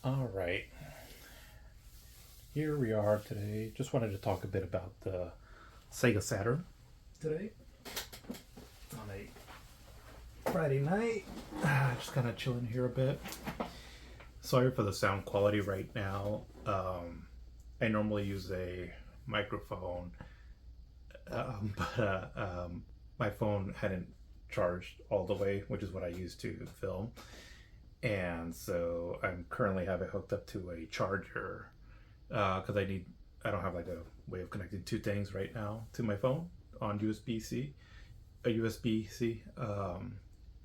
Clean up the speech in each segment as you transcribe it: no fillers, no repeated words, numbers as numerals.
All right, here we are today. Just wanted to talk a bit about the Sega Saturn today on a Friday night. Just kind of chilling here a bit. Sorry for the sound quality right now. I normally use a microphone, but my phone hadn't charged all the way, which is what I use to film. And so I'm currently have it hooked up to a charger because I don't have like a way of connecting two things right now to my phone on USB-C,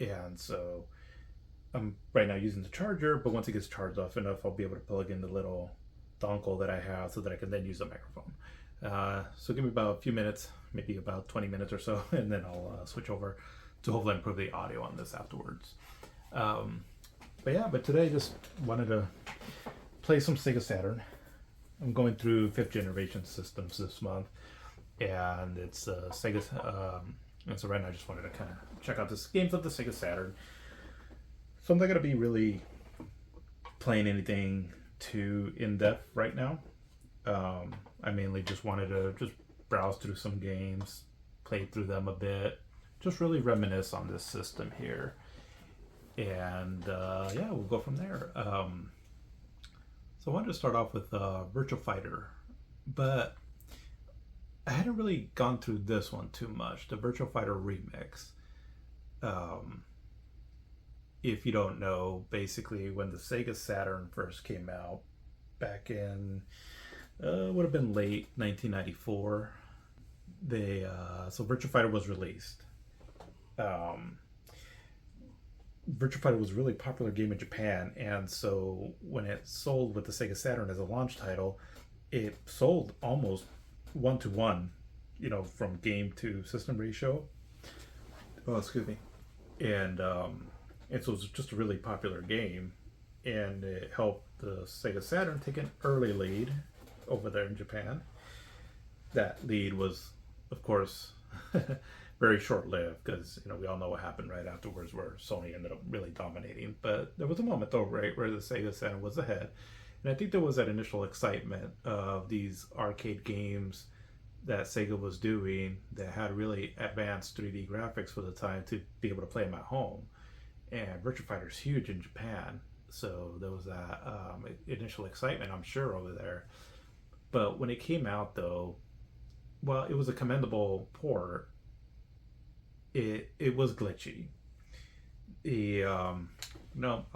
and so I'm right now using the charger, but once it gets charged off enough, I'll be able to plug in the little dongle that I have so that I can then use the microphone. So give me about a few minutes, maybe about 20 minutes or so, and then I'll switch over to hopefully improve the audio on this afterwards. But today I just wanted to play some Sega Saturn. I'm going through 5th generation systems this month, and it's Sega. And so right now I just wanted to kind of check out the games of the Sega Saturn. So I'm not going to be really playing anything too in-depth right now. I mainly just wanted to just browse through some games, play through them a bit, just really reminisce on this system here. And we'll go from there. So I wanted to start off with Virtua Fighter, but I hadn't really gone through this one too much, the Virtua Fighter remix. If you don't know, basically when the Sega Saturn first came out back in would have been late 1994, so Virtua Fighter was released. Virtua Fighter was a really popular game in Japan, and so when it sold with the Sega Saturn as a launch title, it sold almost 1-to-1, from game to system ratio. Oh, excuse me. And so it was just a really popular game, and it helped the Sega Saturn take an early lead over there in Japan. That lead was, of course, very short-lived, because we all know what happened right afterwards, where Sony ended up really dominating. But there was a moment though, right, where the Sega Saturn was ahead, and I think there was that initial excitement of these arcade games that Sega was doing that had really advanced 3D graphics for the time to be able to play them at home. And Virtua Fighter's huge in Japan, so there was that initial excitement, I'm sure, over there. But when it came out, though, well, it was a commendable port. It was glitchy. I'll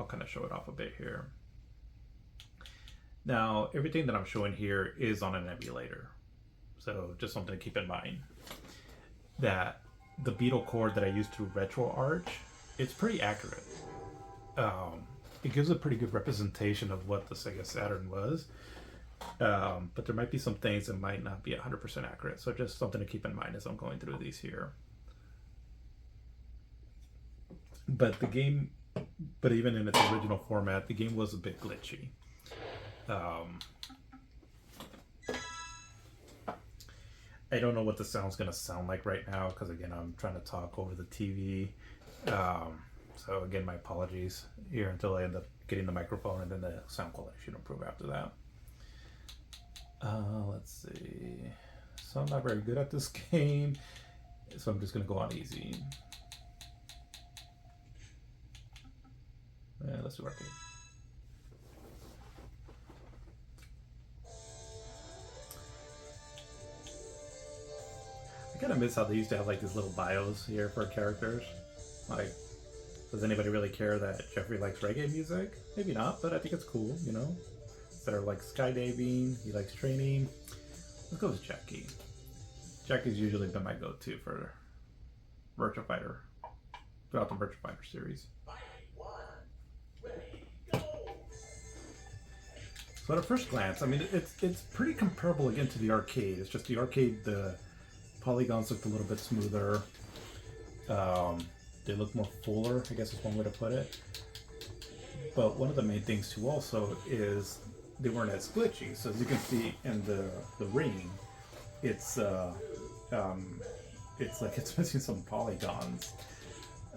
kind of show it off a bit here. Now, everything that I'm showing here is on an emulator, so just something to keep in mind. That the Beetle code that I used through RetroArch, it's pretty accurate. It gives a pretty good representation of what the Sega Saturn was, but there might be some things that might not be 100% accurate, so just something to keep in mind as I'm going through these here. But even in its original format, the game was a bit glitchy. I don't know what the sound's going to sound like right now, because again, I'm trying to talk over the TV. So again, my apologies here until I end up getting the microphone, and then the sound quality should improve after that. Let's see. So I'm not very good at this game, so I'm just going to go on easy. Let's do arcade. I kind of miss how they used to have like these little bios here for characters. Like, does anybody really care that Jeffrey likes reggae music? Maybe not, but I think it's cool, Instead of like skydiving, he likes training. Let's go with Jackie. Jackie's usually been my go-to for Virtua Fighter throughout the Virtua Fighter series. So at a first glance, I mean, it's pretty comparable again to the arcade. It's just the arcade, the polygons looked a little bit smoother. They look more fuller, I guess is one way to put it. But one of the main things too also is they weren't as glitchy. So as you can see in the ring, it's like it's missing some polygons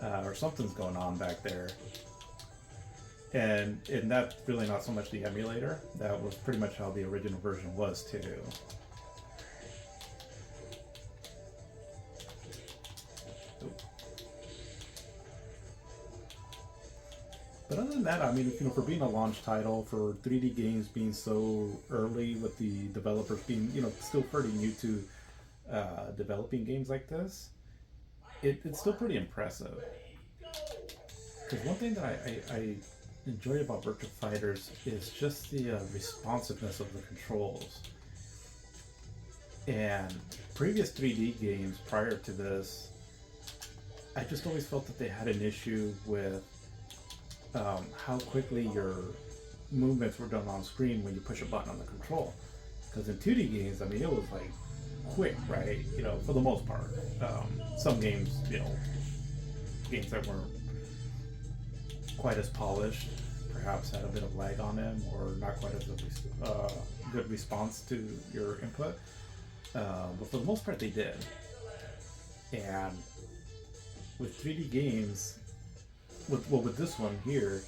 or something's going on back there. And that's really not so much the emulator. That was pretty much how the original version was too. But other than that, I mean, for being a launch title, for 3D games being so early, with the developers being, still pretty new to developing games like this, it's still pretty impressive. Because one thing that I enjoy about Virtual Fighters is just the responsiveness of the controls. And previous 3D games prior to this, I just always felt that they had an issue with how quickly your movements were done on screen when you push a button on the control. Because in 2D games, I mean, it was like quick, right? For the most part. Some games, games that weren't quite as polished, perhaps had a bit of lag on them, or not quite as a good response to your input. But for the most part, they did. And with 3D games, with this one here,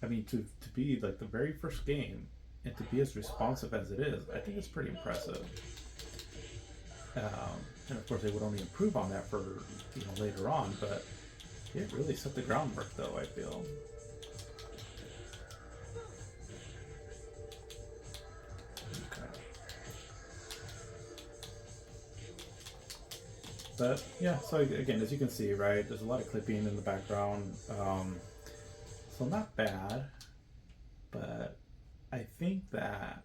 I mean, to be like the very first game and to be as responsive as it is, I think it's pretty impressive. And of course, they would only improve on that for later on, but it really set the groundwork, though, I feel. But yeah, so again, as you can see, right, there's a lot of clipping in the background. So not bad, but I think that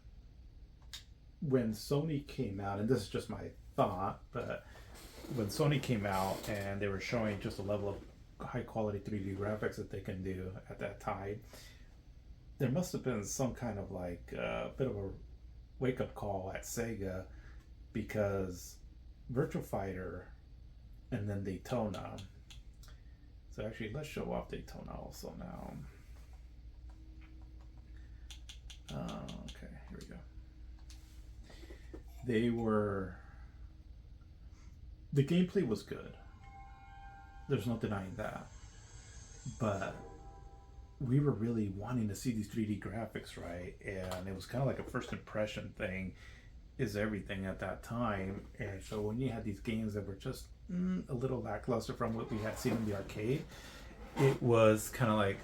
when Sony came out, and this is just my thought, but when Sony came out and they were showing just a level of high quality 3D graphics that they can do at that time, there must have been some kind of like bit of a wake up call at Sega, because Virtua Fighter and then Daytona. So actually, let's show off Daytona also now. Okay, here we go. The gameplay was good. There's no denying that. But we were really wanting to see these 3D graphics, right? And it was kind of like a first impression thing is everything at that time. And so when you had these games that were just a little lackluster from what we had seen in the arcade, it was kind of like,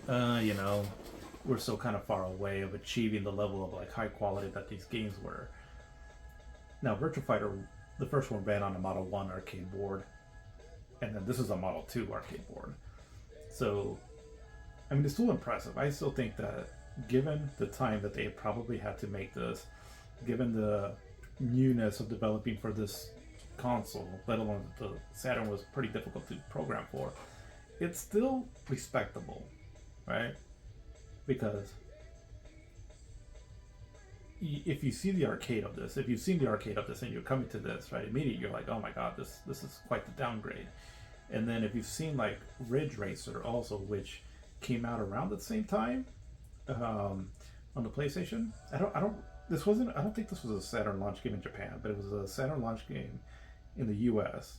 we're so kind of far away of achieving the level of like high quality that these games were. Now, Virtua Fighter, the first one ran on a Model 1 arcade board, and then this is a Model 2 arcade board. So, I mean, it's still impressive. I still think that given the time that they probably had to make this, given the newness of developing for this console, let alone the Saturn was pretty difficult to program for, it's still respectable, right? Because if you see the arcade of this, if you've seen the arcade of this and you're coming to this, right, immediately you're like, oh my god, this is quite the downgrade. And then if you've seen like Ridge Racer also, which came out around the same time on the PlayStation, I don't think this was a Saturn launch game in Japan, but it was a Saturn launch game in the US.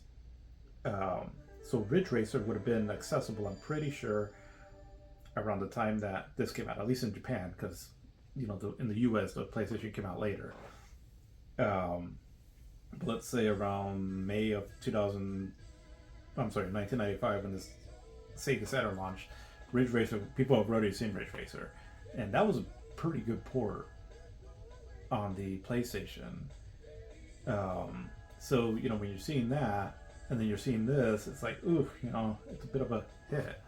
So Ridge Racer would have been accessible, I'm pretty sure, around the time that this came out, at least in Japan, because in the US the PlayStation came out later. But let's say around May of 1995, when this Sega Saturn launched, Ridge Racer, people have already seen Ridge Racer, and that was a pretty good port on the PlayStation. So when you're seeing that and then you're seeing this, it's like, ooh, it's a bit of a hit.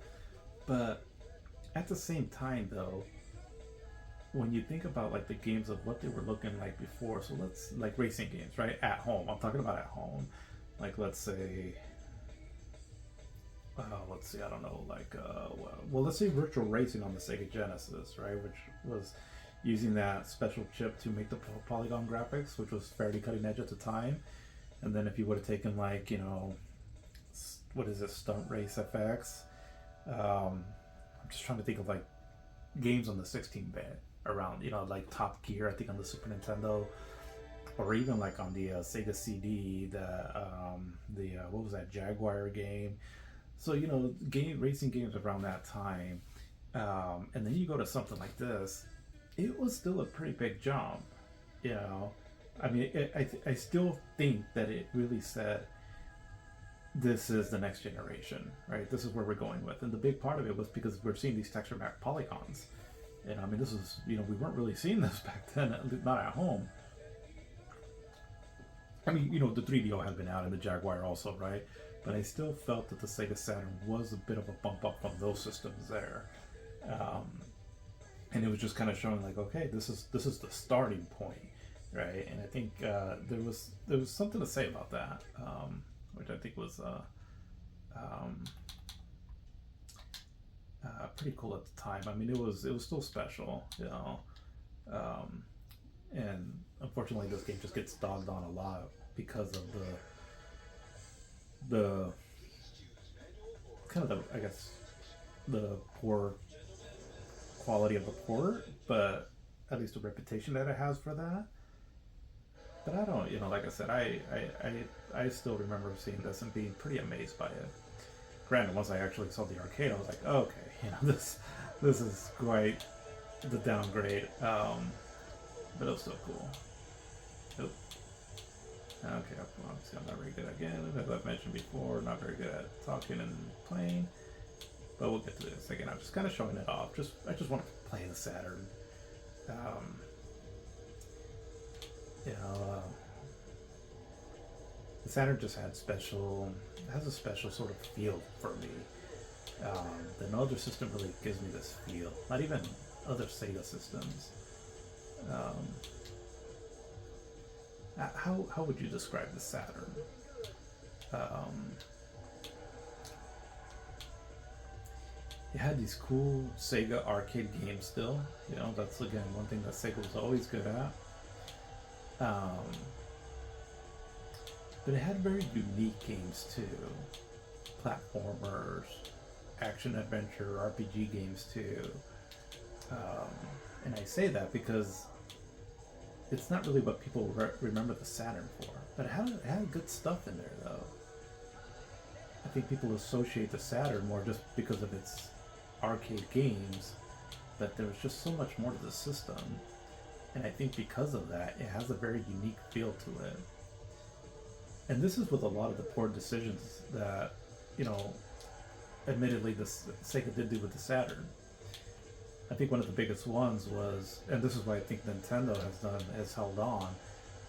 But at the same time, though, when you think about like the games of what they were looking like before, so let's like racing games, right? At home, I'm talking about at home. Like let's say, I don't know, like let's say Virtual Racing on the Sega Genesis, right? Which was using that special chip to make the polygon graphics, which was fairly cutting edge at the time. And then if you would have taken like, what is it, Stunt Race FX? I'm just trying to think of like games on the 16-bit around, like Top Gear, I think on the Super Nintendo, or even like on the Sega CD, what was that, Jaguar game. So racing games around that time, And then you go to something like this, it was still a pretty big jump, you know. I mean, I still think that it really said this is the next generation, right? This is where we're going with. And the big part of it was because we're seeing these texture map polygons. And I mean, this is, you know, we weren't really seeing this back then, not at home. I mean, you know, the 3DO had been out and the Jaguar also, right? But I still felt that the Sega Saturn was a bit of a bump up from those systems there. Um, and it was just kind of showing like, okay, this is the starting point, right? And I think there was something to say about that, which I think was um, pretty cool at the time. I mean, it was still special, you know. And unfortunately, this game just gets dogged on a lot because of the kind of the, I guess, the poor quality of the port, but at least the reputation that it has for that. But I don't, you know, like I said, I still remember seeing this and being pretty amazed by it. Granted, once I actually saw the arcade, I was like, okay, you know, this is quite the downgrade. But it was still cool. Oop. Okay, obviously I'm not very good again, as I've mentioned before, not very good at talking and playing. But we'll get to this again. I'm just kind of showing it off. I just want to play the Saturn. You know, the Saturn just has a special sort of feel for me. The other system really gives me this feel. Not even other Sega systems. How would you describe the Saturn? It had these cool Sega arcade games still. You know, that's again one thing that Sega was always good at. But it had very unique games too. Platformers, action adventure, RPG games too. And I say that because it's not really what people remember the Saturn for. But it had good stuff in there though. I think people associate the Saturn more just because of its arcade games, but there was just so much more to the system. And I think because of that, it has a very unique feel to it. And this is with a lot of the poor decisions that, you know, admittedly, Sega did do with the Saturn. I think one of the biggest ones was, and this is why I think Nintendo has held on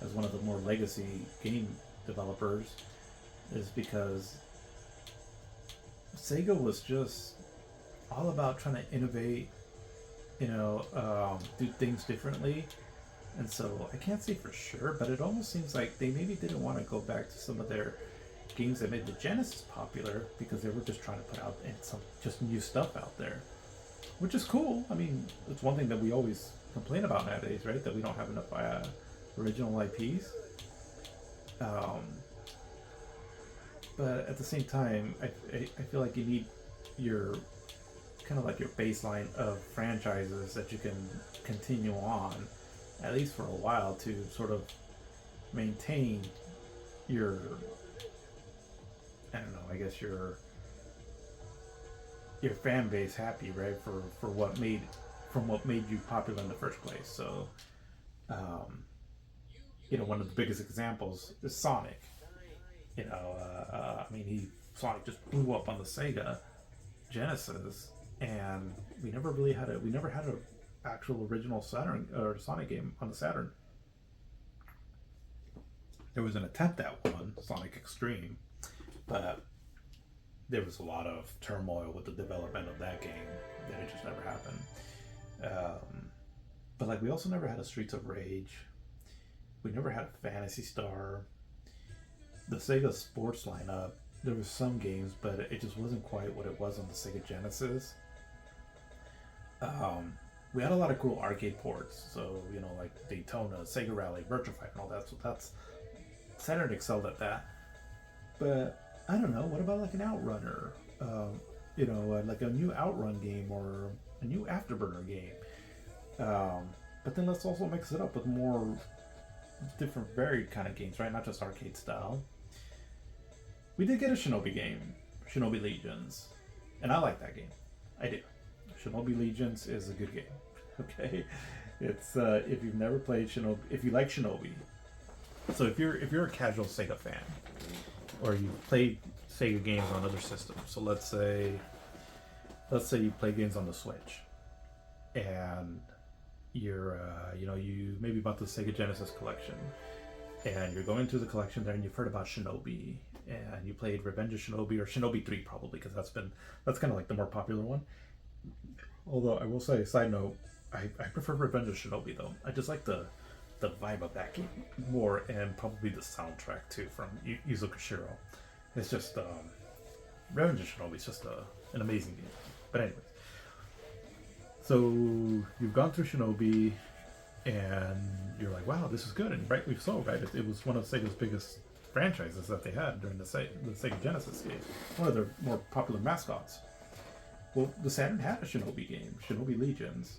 as one of the more legacy game developers, is because Sega was just all about trying to innovate, you know, do things differently. And so I can't say for sure, but it almost seems like they maybe didn't want to go back to some of their games that made the Genesis popular because they were just trying to put out some just new stuff out there, which is cool. I mean, it's one thing that we always complain about nowadays, right? That we don't have enough original IPs. But at the same time, I feel like you need your kind of like your baseline of franchises that you can continue on, at least for a while, to sort of maintain your, I don't know, I guess your fan base happy, right? For what made you popular in the first place. So, you know, one of the biggest examples is Sonic. You know, I mean, Sonic just blew up on the Sega Genesis, and we never had an actual original Saturn or Sonic game on the Saturn. There was an attempt at one, Sonic Extreme, but there was a lot of turmoil with the development of that game that it just never happened. But like, we also never had a Streets of Rage. We never had a Phantasy Star. The Sega Sports lineup, there were some games, but it just wasn't quite what it was on the Sega Genesis. We had a lot of cool arcade ports, so, you know, like Daytona, Sega Rally, Virtua Fighter, and all that. So that's Saturn excelled at that. But I don't know. What about like an Outrunner? You know, like a new Outrun game or a new Afterburner game. But then let's also mix it up with more different, varied kind of games, right? Not just arcade style. We did get a Shinobi game, Shinobi Legions, and I like that game. I do. Shinobi Legions is a good game. Okay, it's if you've never played Shinobi, if you like Shinobi, so if you're a casual Sega fan, or you played Sega games on other systems, so let's say you play games on the Switch, and you're you maybe bought the Sega Genesis collection, and you're going through the collection there, and you've heard about Shinobi, and you played Revenge of Shinobi or Shinobi 3 probably, because that's kind of like the more popular one. Although I will say, side note, I prefer Revenge of Shinobi though. I just like the vibe of that game more, and probably the soundtrack too from Yuzo Koshiro. It's just Revenge of Shinobi is just an amazing game. But anyways, so you've gone through Shinobi, and you're like, wow, this is good, and rightly so, right? It was one of Sega's biggest franchises that they had during the Sega Genesis game, one of their more popular mascots. Well, the Saturn had a Shinobi game, Shinobi Legions.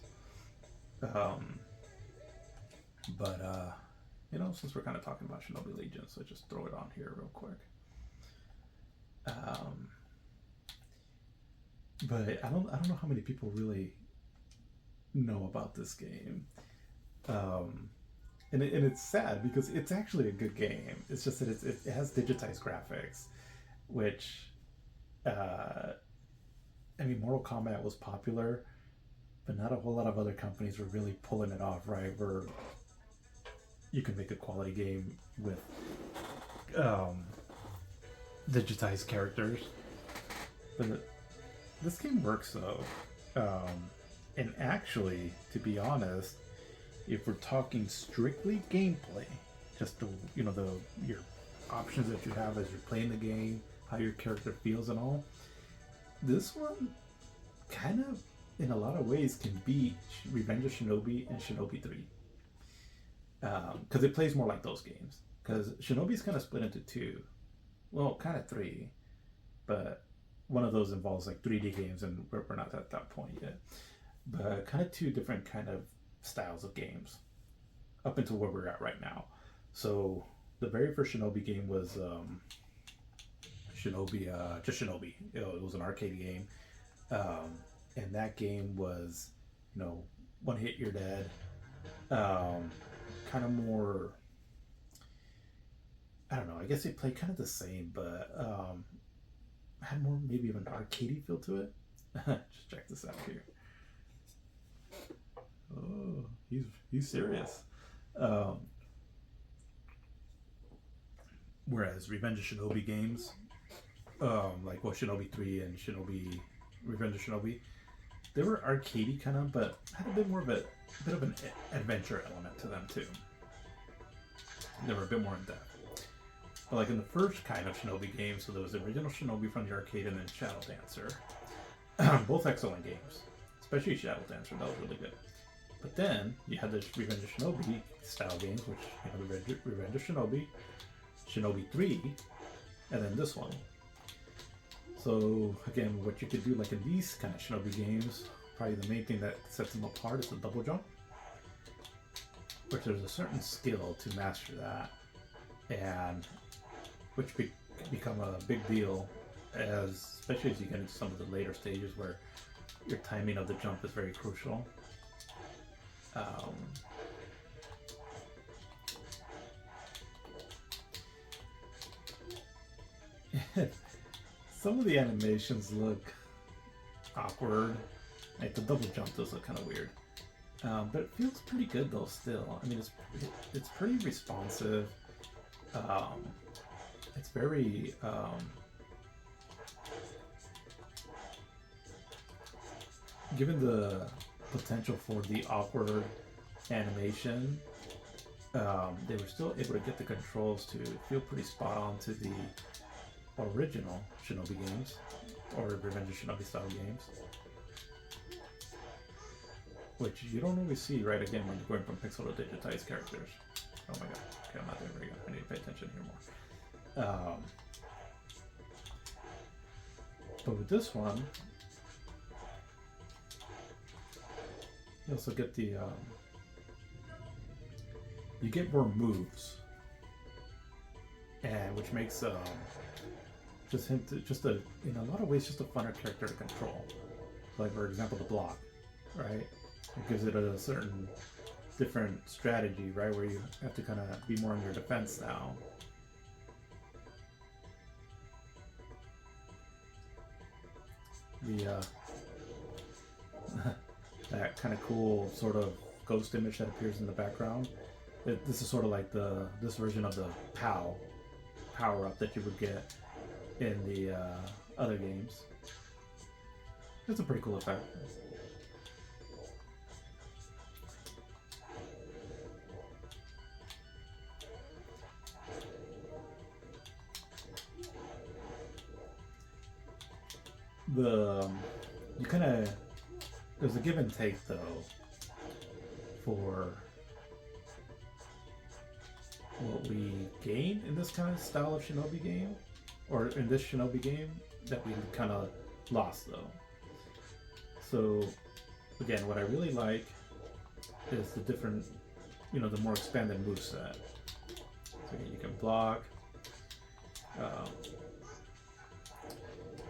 Since we're kind of talking about Shinobi Legions, so just throw it on here real quick. But I don't know how many people really know about this game. And it's sad because it's actually a good game. It's just that it has digitized graphics, which, Mortal Kombat was popular, but not a whole lot of other companies were really pulling it off, right? Where you can make a quality game with digitized characters. But this game works though. And actually, to be honest, if we're talking strictly gameplay, just your options that you have as you're playing the game, how your character feels and all, this one kind of, in a lot of ways, can beat Revenge of Shinobi and Shinobi 3. Because it plays more like those games. Because Shinobi's kind of split into two. Well, kind of three. But one of those involves like 3D games, and we're not at that point yet. But kind of two different kind of styles of games up until where we're at right now. So the very first Shinobi game was just Shinobi. It was an arcade game, and that game was, one hit you're dead. Kind of more, I don't know, I guess it played kind of the same, but had more maybe of an arcadey feel to it. Just check this out here. Oh, he's serious. Whereas Revenge of Shinobi games, Shinobi 3 and Revenge of Shinobi, they were arcadey kind of, but had a bit of an adventure element to them too. They were a bit more in depth. But like in the first kind of Shinobi game, so there was the original Shinobi from the arcade and then Shadow Dancer. Both excellent games, especially Shadow Dancer, that was really good. But then you had the Revenge of Shinobi style games, which the Revenge of Shinobi, Shinobi 3, and then this one. So again, what you could do like in these kind of Shinobi games, probably the main thing that sets them apart is the double jump, which there's a certain skill to master that, and which become a big deal especially as you get into some of the later stages where your timing of the jump is very crucial. Some of the animations look awkward. Like the double jump does look kind of weird, but it feels pretty good though. Still, I mean, it's pretty responsive. It's very given the potential for the awkward animation, they were still able to get the controls to feel pretty spot on to the original Shinobi games, or Revenge of Shinobi style games, which you don't always see, right? Again, when you're going from pixel to digitized characters. Oh my god, okay, I'm not doing very good. I need to pay attention here more. But with this one, you also get the you get more moves, and which makes in a lot of ways just a funner character to control. like for example the block, right? It gives it a certain different strategy, right, where you have to kind of be more on your defense now. The that kind of cool sort of ghost image that appears in the background. This is sort of like this version of the POW power up that you would get in the other games. It's a pretty cool effect. You kind of, there's a give and take though for what we gain in this kind of style of Shinobi game, or in this Shinobi game, that we kind of lost though. So again, what I really like is the different, the more expanded moveset. So again, you can block,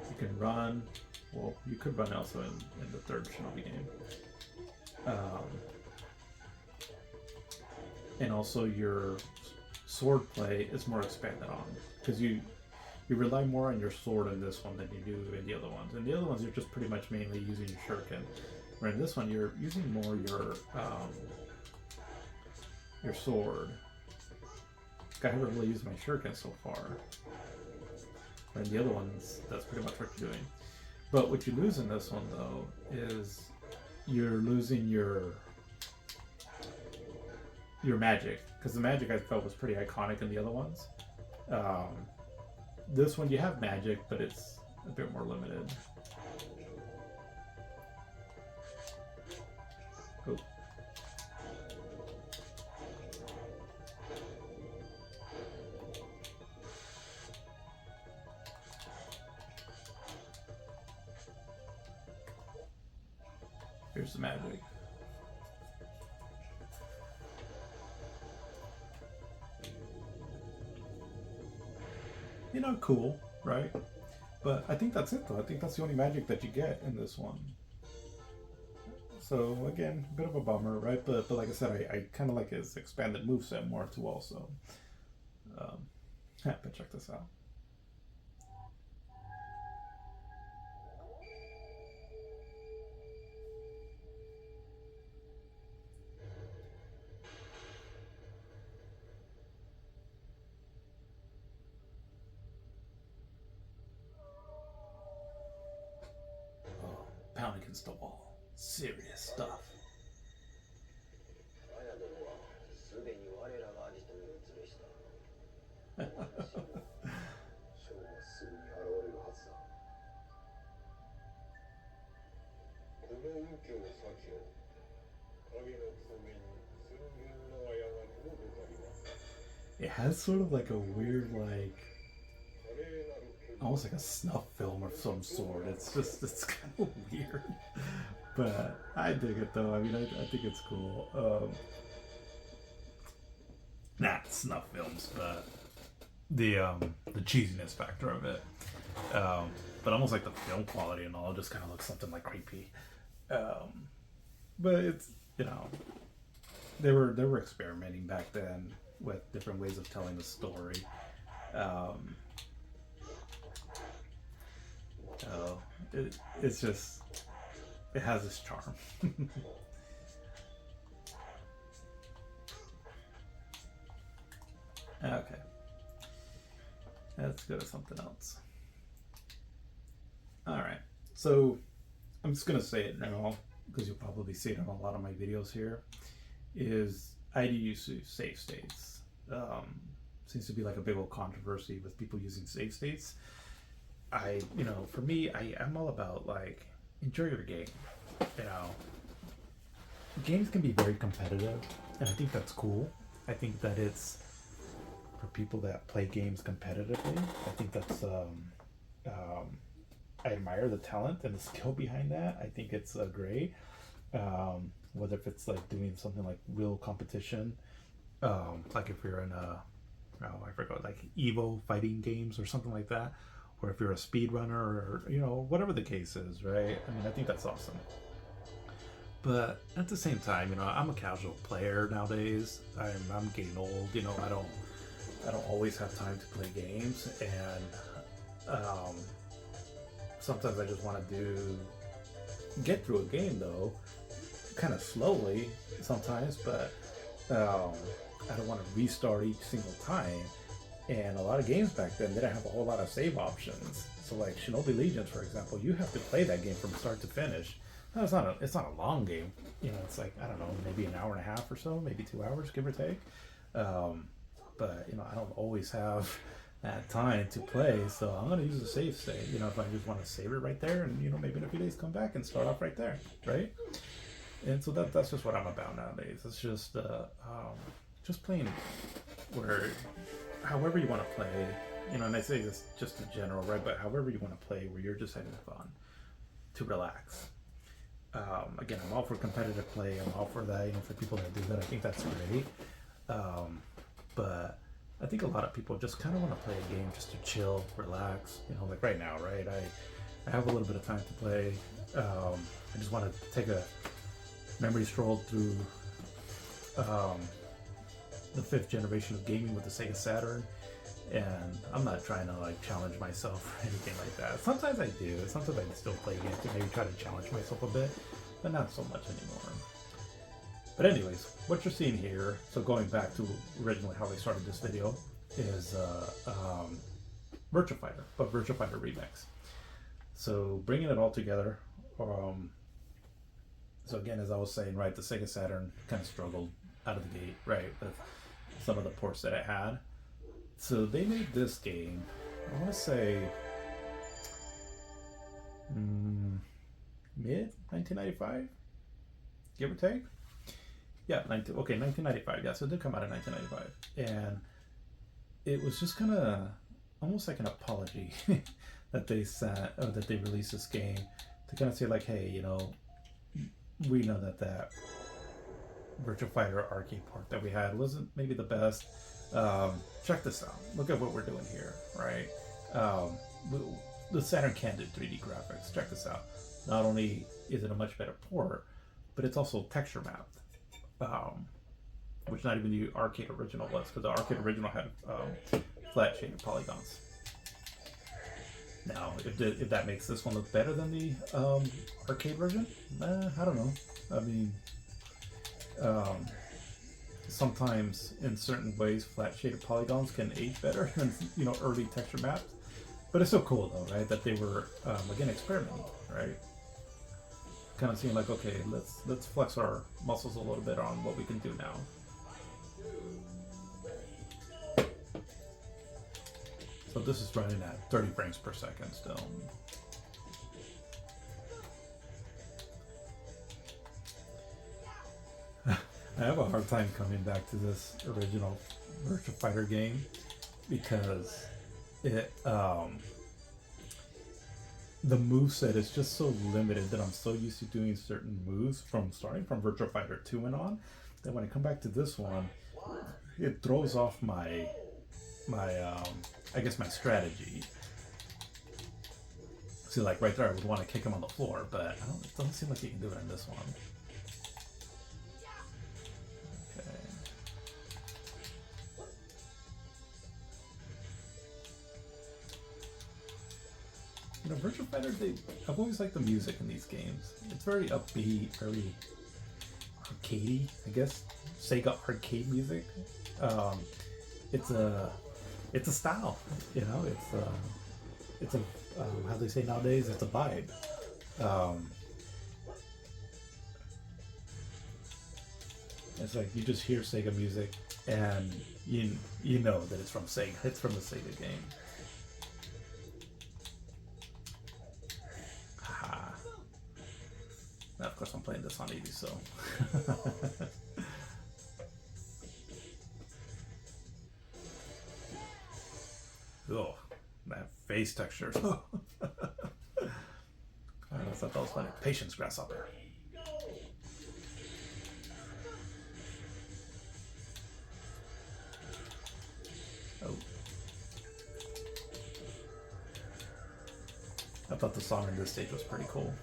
you can run. Well, you could run also in the third Shinobi game. And also your sword play is more expanded on, because you rely more on your sword in this one than you do in the other ones. In the other ones, you're just pretty much mainly using your shuriken. Where in this one, you're using more your sword. I haven't really used my shuriken so far. Where in the other ones, that's pretty much what you're doing. But what you lose in this one, though, is you're losing your magic, because the magic I felt was pretty iconic in the other ones. This one you have magic, but it's a bit more limited. Oh. Here's the magic. Cool, right? But I think that's it though. I think that's the only magic that you get in this one. So again, a bit of a bummer, right? But like I said, I kind of like his expanded moveset more too also. But check this out. Pound against the wall. Serious stuff. It has sort of like a weird, like, almost like a snuff film of some sort. It's kind of weird, but I dig it though. I mean, I think it's cool. Not snuff films, but the cheesiness factor of it. But almost like the film quality and all just kind of looks something like creepy. But it's, they were experimenting back then with different ways of telling the story. It's just, it has its charm. Okay, let's go to something else. Alright, so I'm just gonna say it now because you'll probably see it in a lot of my videos here, is I do use save states. Seems to be like a big old controversy with people using save states. For me, I'm all about, like, enjoy your game. Games can be very competitive, and I think that's cool. I think that it's for people that play games competitively. I think that's, I admire the talent and the skill behind that. I think it's great. Whether if it's like doing something like real competition, like if you're in I forgot, like Evo fighting games or something like that, or if you're a speedrunner, or whatever the case is, right? I mean, I think that's awesome. But at the same time, I'm a casual player nowadays. I'm getting old. I don't always have time to play games, and sometimes I just want to get through a game though, kind of slowly sometimes, but I don't want to restart each single time. And a lot of games back then didn't have a whole lot of save options. So like Shinobi Legions, for example, you have to play that game from start to finish. No, it's not a long game. It's like, I don't know, maybe an hour and a half or so, maybe 2 hours, give or take. But I don't always have that time to play, so I'm gonna use a save state. If I just want to save it right there, and maybe in a few days come back and start off right there, right? And so that's just what I'm about nowadays. It's just playing where, however you want to play, and I say this just in general, right? But however you want to play, where you're just having fun, to relax. Again, I'm all for competitive play. I'm all for that. For people that do that, I think that's great. But I think a lot of people just kind of want to play a game just to chill, relax. Like right now, right? I have a little bit of time to play. I just want to take a memory stroll through the 5th generation of gaming with the Sega Saturn. And I'm not trying to like challenge myself or anything like that. Sometimes I do. Sometimes I still play games to maybe try to challenge myself a bit, but not so much anymore. But anyways, what you're seeing here, so going back to originally how they started this video, is Virtua Fighter, but Virtua Fighter Remix. So bringing it all together. So again, as I was saying, right, the Sega Saturn kind of struggled out of the gate, right, with some of the ports that it had. So they made this game, I want to say, mid 1995, give or take. Yeah, 1995. Yeah, so it did come out in 1995, and it was just kind of almost like an apology that they released this game to kind of say like, hey, we know that Virtua Fighter arcade port that we had wasn't maybe the best. Check this out. Look at what we're doing here, right? The Saturn can do 3D graphics. Check this out. Not only is it a much better port, but it's also texture mapped. Which not even the arcade original was, because the arcade original had flat shaded polygons. Now, if that makes this one look better than the arcade version, I don't know. I mean, sometimes in certain ways, flat shaded polygons can age better than early texture maps. But it's so cool though, right? That they were again experimenting, right? Kind of seeing like, okay, let's flex our muscles a little bit on what we can do now. So this is running at 30 frames per second still. I have a hard time coming back to this original Virtua Fighter game because it the moveset is just so limited that I'm so used to doing certain moves starting from Virtua Fighter 2 and on, that when I come back to this one, it throws off my I guess my strategy. See, like right there, I would want to kick him on the floor, but it doesn't seem like you can do it in this one. Virtua Fighter, I've always liked the music in these games. It's very upbeat, very arcadey, I guess. Sega arcade music. It's a style, it's a how they say nowadays, it's a vibe. It's like you just hear Sega music and you know that it's from Sega. It's from the Sega game. Now, of course, I'm playing this on easy, so. Oh, that face texture. I thought that was funny. Patience, grasshopper. Oh. I thought the song in this stage was pretty cool.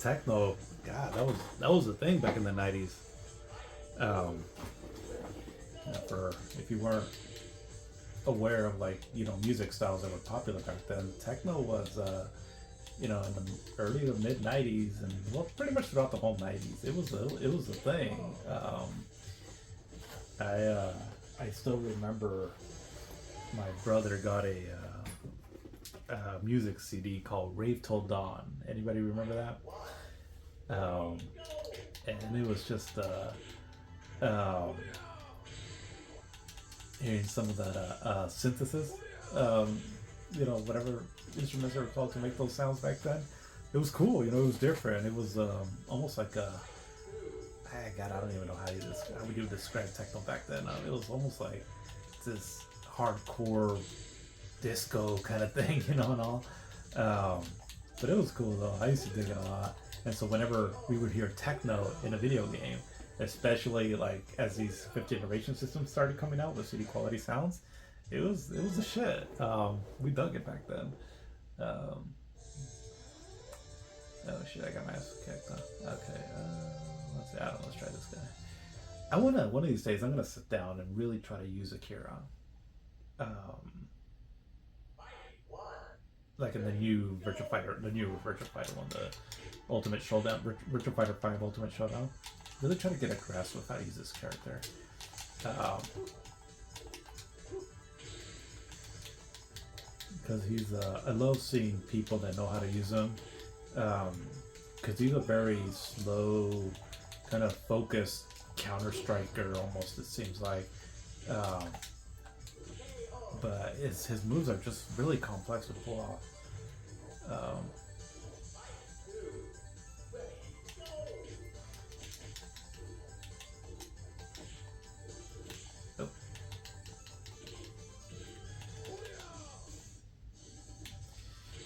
Techno, God, that was the thing back in the '90s. Um, for if you weren't aware of like music styles that were popular back then, techno was in the early to mid '90s and well pretty much throughout the whole '90s. It was a thing. I still remember my brother got a music CD called Rave Till Dawn. Anybody remember that? And it was just hearing some of that synthesis, whatever instruments they were called to make those sounds back then. It was cool, it was different. It was almost like God, I don't even know how would you describe techno back then. It was almost like this hardcore disco kind of thing, and all. But it was cool though. I used to dig it a lot. And so whenever we would hear techno in a video game, especially like as these fifth generation systems started coming out with CD quality sounds, it was the shit. We dug it back then. Oh shit, I got my ass kicked. Huh? Okay, let's see. I don't know. Let's try this guy. One of these days I'm gonna sit down and really try to use Akira. Like in the new Virtua Fighter one, the Ultimate Showdown, Virtua Fighter 5 Ultimate Showdown. Really try to get a grasp of how to use this character. Because I love seeing people that know how to use him. Because he's a very slow, kind of focused counter striker almost, it seems like. But his moves are just really complex to pull off. Oh.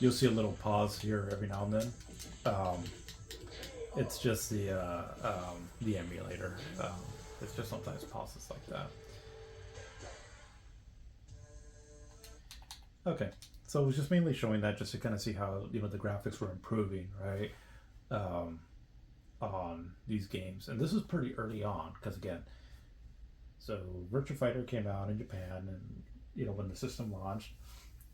You'll see a little pause here every now and then. It's just the emulator. It's just sometimes pauses like that. Okay, so it was just mainly showing that just to kind of see how the graphics were improving, right, on these games. And this is pretty early on because again, so Virtua Fighter came out in Japan, and when the system launched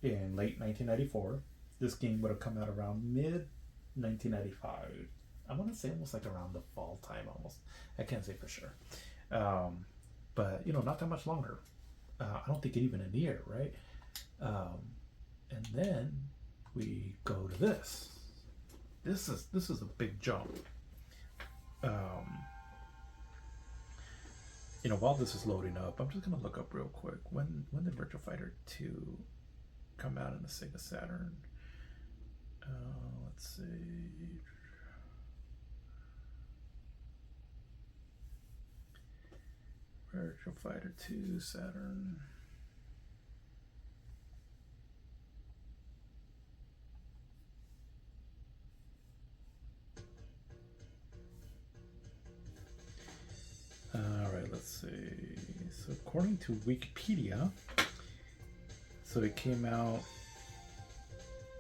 in late 1994, this game would have come out around mid 1995. I want to say almost like around the fall time, almost. I can't say for sure, but not that much longer. I don't think even a year, right? And then we go to this. This is a big jump. While this is loading up, I'm just gonna look up real quick. When did Virtua Fighter 2 come out in the Sega Saturn? Let's see. Virtua Fighter 2 Saturn. Alright, let's see. So according to Wikipedia, so it came out,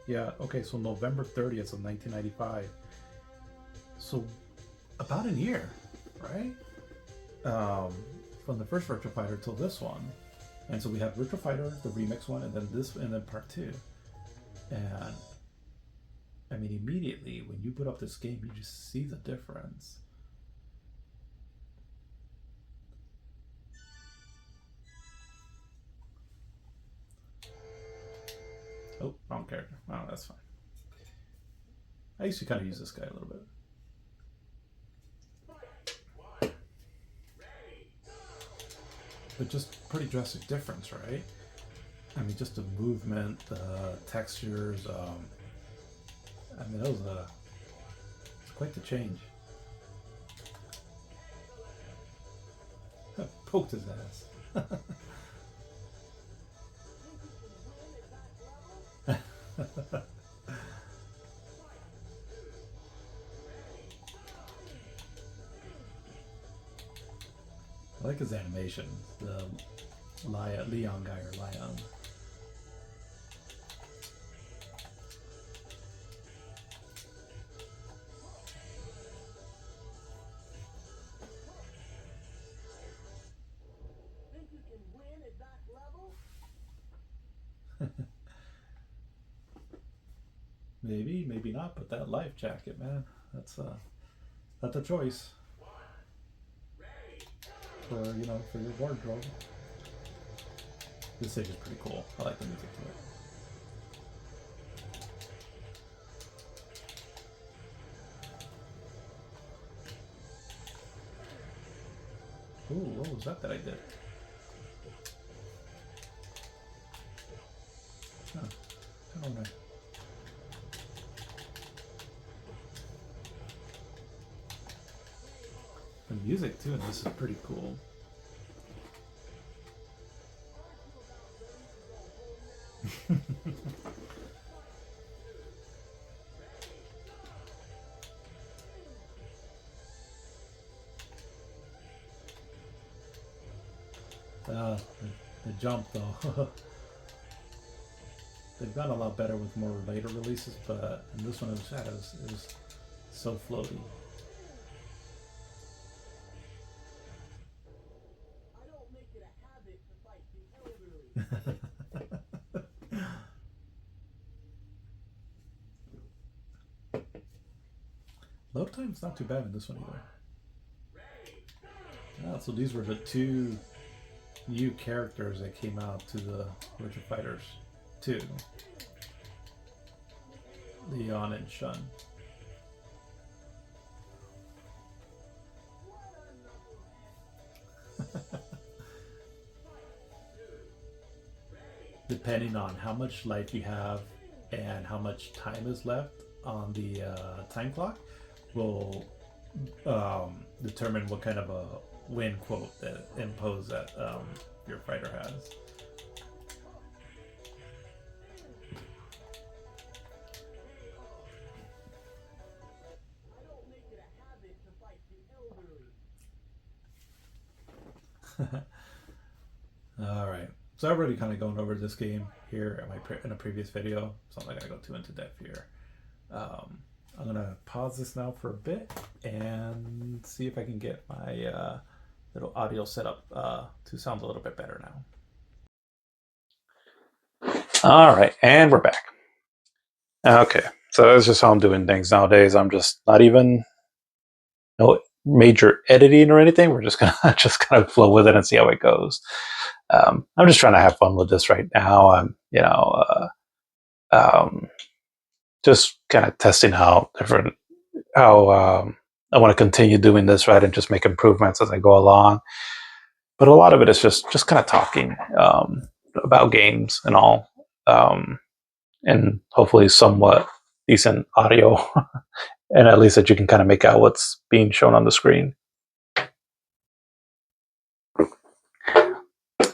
so November 30th of 1995. So about a year, right? From the first Virtua Fighter till this one. And so we have Virtua Fighter, the remix one, and then this, and then part 2. And I mean, immediately when you put up this game, you just see the difference. Oh, wrong character. Oh, that's fine. I used to kind of use this guy a little bit. But just pretty drastic difference, right? I mean, just the movement, the textures. I mean, that was quite the change. Poked his ass. I like his animation, the Leon guy or Lion. Maybe, maybe not. But that life jacket, man, that's a choice for for your wardrobe. This stage is pretty cool. I like the music to it. Ooh, what was that I did? Huh. I don't know. The music too, and this is pretty cool. The jump though. They've gotten a lot better with more later releases, but in this one it was so floaty. Load time's not too bad in this one either. Yeah, so these were the two new characters that came out to the Virtua Fighters 2. Leon and Shun. Depending on how much life you have and how much time is left on the time clock, will determine what kind of a win quote that impose that your fighter has. All right. So I've already kind of gone over this game here in a previous video, so I'm not gonna go too into depth here. I'm gonna pause this now for a bit and see if I can get my little audio set up to sound a little bit better now. All right, and we're back. Okay, so that's just how I'm doing things nowadays. I'm just not even no major editing or anything. We're just gonna just kind of flow with it and see how it goes. I'm just trying to have fun with this right now. I'm, just kind of testing how I want to continue doing this, right, and just make improvements as I go along. But a lot of it is just kind of talking about games and all, and hopefully somewhat decent audio, and at least that you can kind of make out what's being shown on the screen.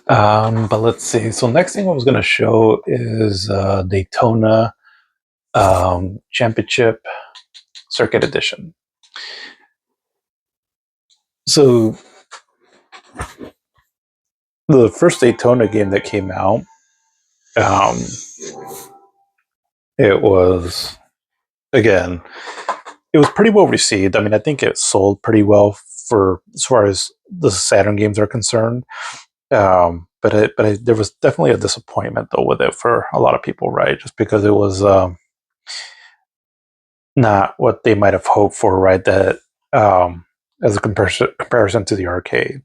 But let's see. So next thing I was going to show is Daytona Championship Circuit Edition. So the first Daytona game that came out, it was, again, it was pretty well received. I mean, I think it sold pretty well for as far as the Saturn games are concerned. But there was definitely a disappointment though with it for a lot of people, right? Just because it was not what they might have hoped for, right? That as a comparison to the arcade.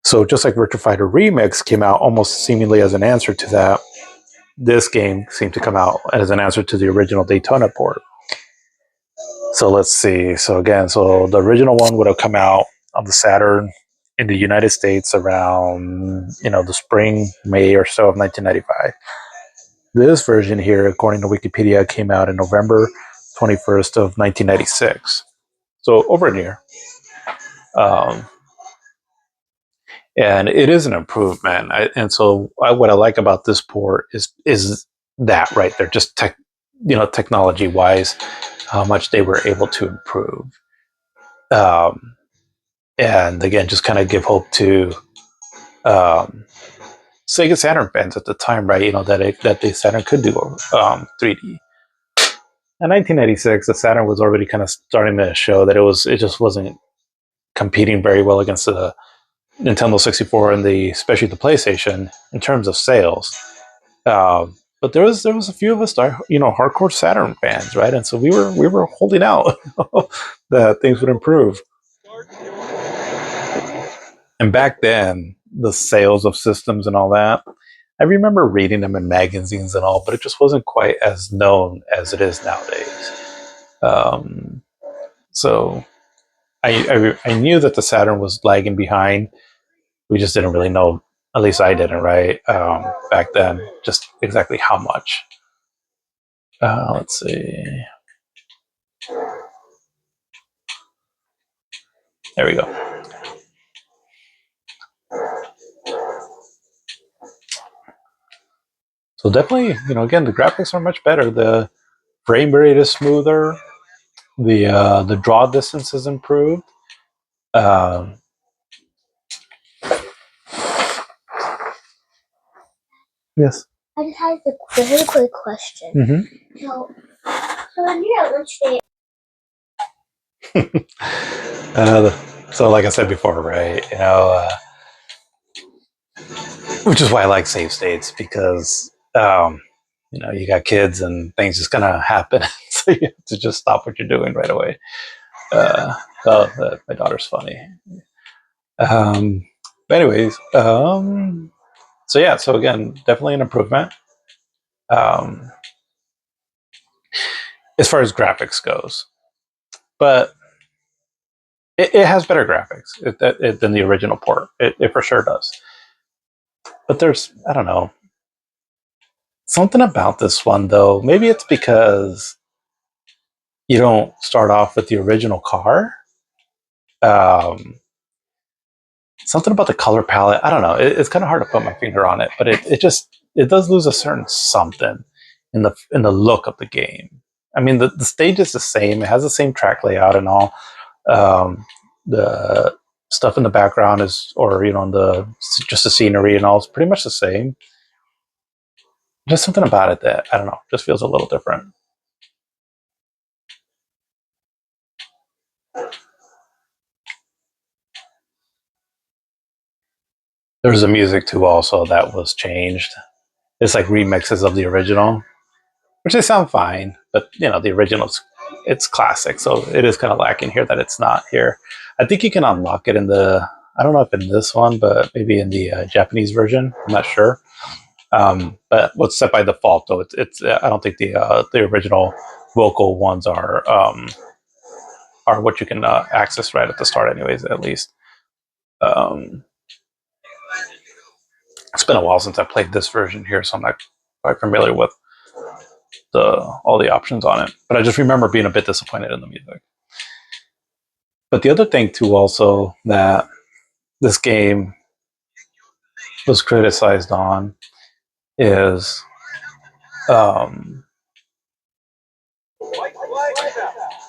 So just like Virtua Fighter Remix came out almost seemingly as an answer to that, this game seemed to come out as an answer to the original Daytona port. So let's see. So again, so the original one would have come out on the Saturn in the United States around, the spring, May or so of 1995. This version here, according to Wikipedia, came out in November 21st of 1996. So over a year. And it is an improvement. What I like about this port is that right there, just technology wise, how much they were able to improve. And again, just kind of give hope to Sega Saturn fans at the time, right? That the Saturn could do 3D. In 1996, the Saturn was already kind of starting to show that it just wasn't competing very well against the Nintendo 64 and especially the PlayStation in terms of sales. But there was a few of us that are, hardcore Saturn fans, right? And so we were holding out that things would improve. And back then, the sales of systems and all that, I remember reading them in magazines and all, but it just wasn't quite as known as it is nowadays. Um, so I knew that the Saturn was lagging behind. We just didn't really know. At least I didn't, right? Back then, just exactly how much. Let's see. There we go. So definitely, again, the graphics are much better. The frame rate is smoother. The draw distance is improved. Um, yes. I just had a very quick question. Mm-hmm. So when you're at lunch day. So, like I said before, right? Which is why I like save states because you got kids and things just kind of happen, so you have to just stop what you're doing right away. Uh, my daughter's funny. But anyways, so yeah, so again, definitely an improvement. Um, as far as graphics goes, but it has better graphics than the original port. It for sure does. But there's, I don't know, something about this one though. Maybe it's because you don't start off with the original car. Um, something about the color palette. I don't know. It's kind of hard to put my finger on it, but it does lose a certain something in the look of the game. I mean, the stage is the same. It has the same track layout and all. The stuff in the background is, or just the scenery and all, is pretty much the same. Just something about it that I don't know, just feels a little different. There's a music too, also that was changed. It's like remixes of the original, which they sound fine, but the original's it's classic, so it is kind of lacking here that it's not here. I think you can unlock it in the. I don't know if in this one, but maybe in the Japanese version. I'm not sure. But what's set by default though? It's I don't think the original vocal ones are what you can access right at the start, anyways. At least. Um, it's been a while since I played this version here, so I'm not quite familiar with all the options on it. But I just remember being a bit disappointed in the music. But the other thing too, also that this game was criticized on is um,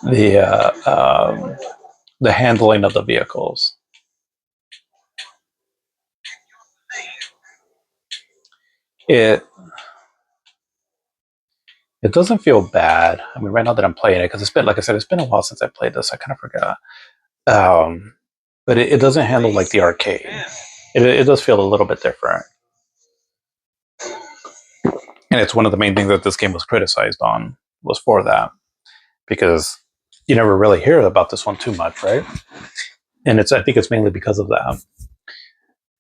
the the handling of the vehicles. It it doesn't feel bad. I mean, right now that I'm playing it, because it's been, like I said, it's been a while since I played this. I kind of forgot. Um, but it doesn't handle like the arcade. It does feel a little bit different, and it's one of the main things that this game was criticized on was for that, because you never really hear about this one too much, right? And I think it's mainly because of that.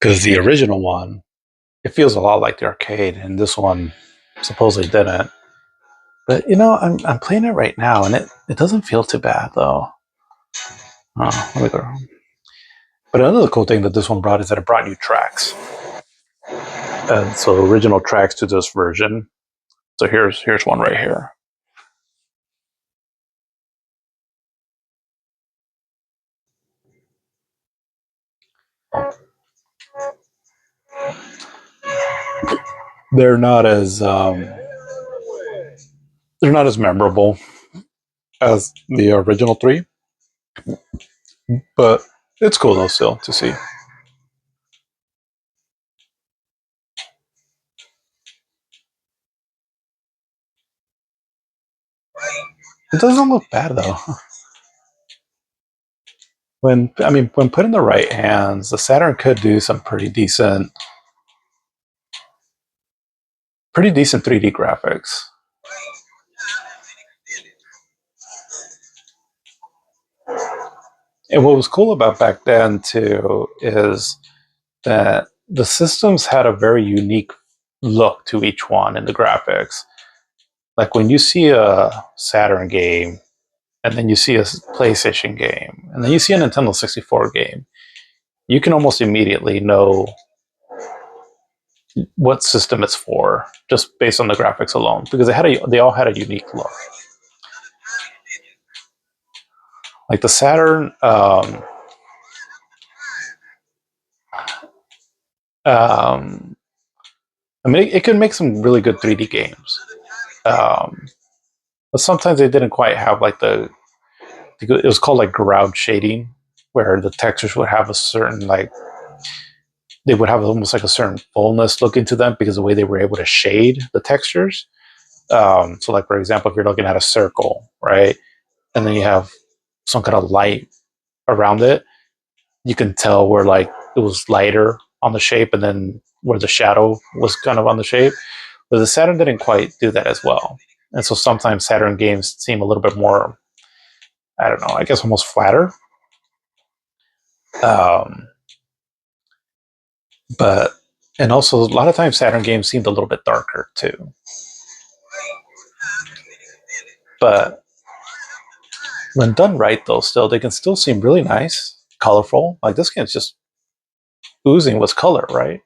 Because the original one, it feels a lot like the arcade, and this one supposedly didn't. But I'm playing it right now, and it doesn't feel too bad though. Oh, let me go. But another cool thing that this one brought is that it brought new tracks, and so original tracks to this version. So here's one right here. They're not as they're not as memorable as the original three, but it's cool though still to see. It doesn't look bad though. When put in the right hands, the Saturn could do some pretty decent pretty decent 3D graphics. And what was cool about back then too is that the systems had a very unique look to each one in the graphics. Like when you see a Saturn game, and then you see a PlayStation game, and then you see a Nintendo 64 game, you can almost immediately know what system it's for just based on the graphics alone because they all had a unique look. Like the Saturn, um, I mean, it could make some really good 3D games, um, but sometimes they didn't quite have like it was called like ground shading, where the textures would have a certain like they would have almost like a certain fullness look into them because of the way they were able to shade the textures. So, like for example, if you're looking at a circle, right, and then you have some kind of light around it, you can tell where like it was lighter on the shape, and then where the shadow was kind of on the shape. But the Saturn didn't quite do that as well, and so sometimes Saturn games seem a little bit more, I don't know, I guess almost flatter. Um, but and also a lot of times Saturn games seemed a little bit darker too. But when done right, though, still they can still seem really nice, colorful. Like this game's just oozing with color, right?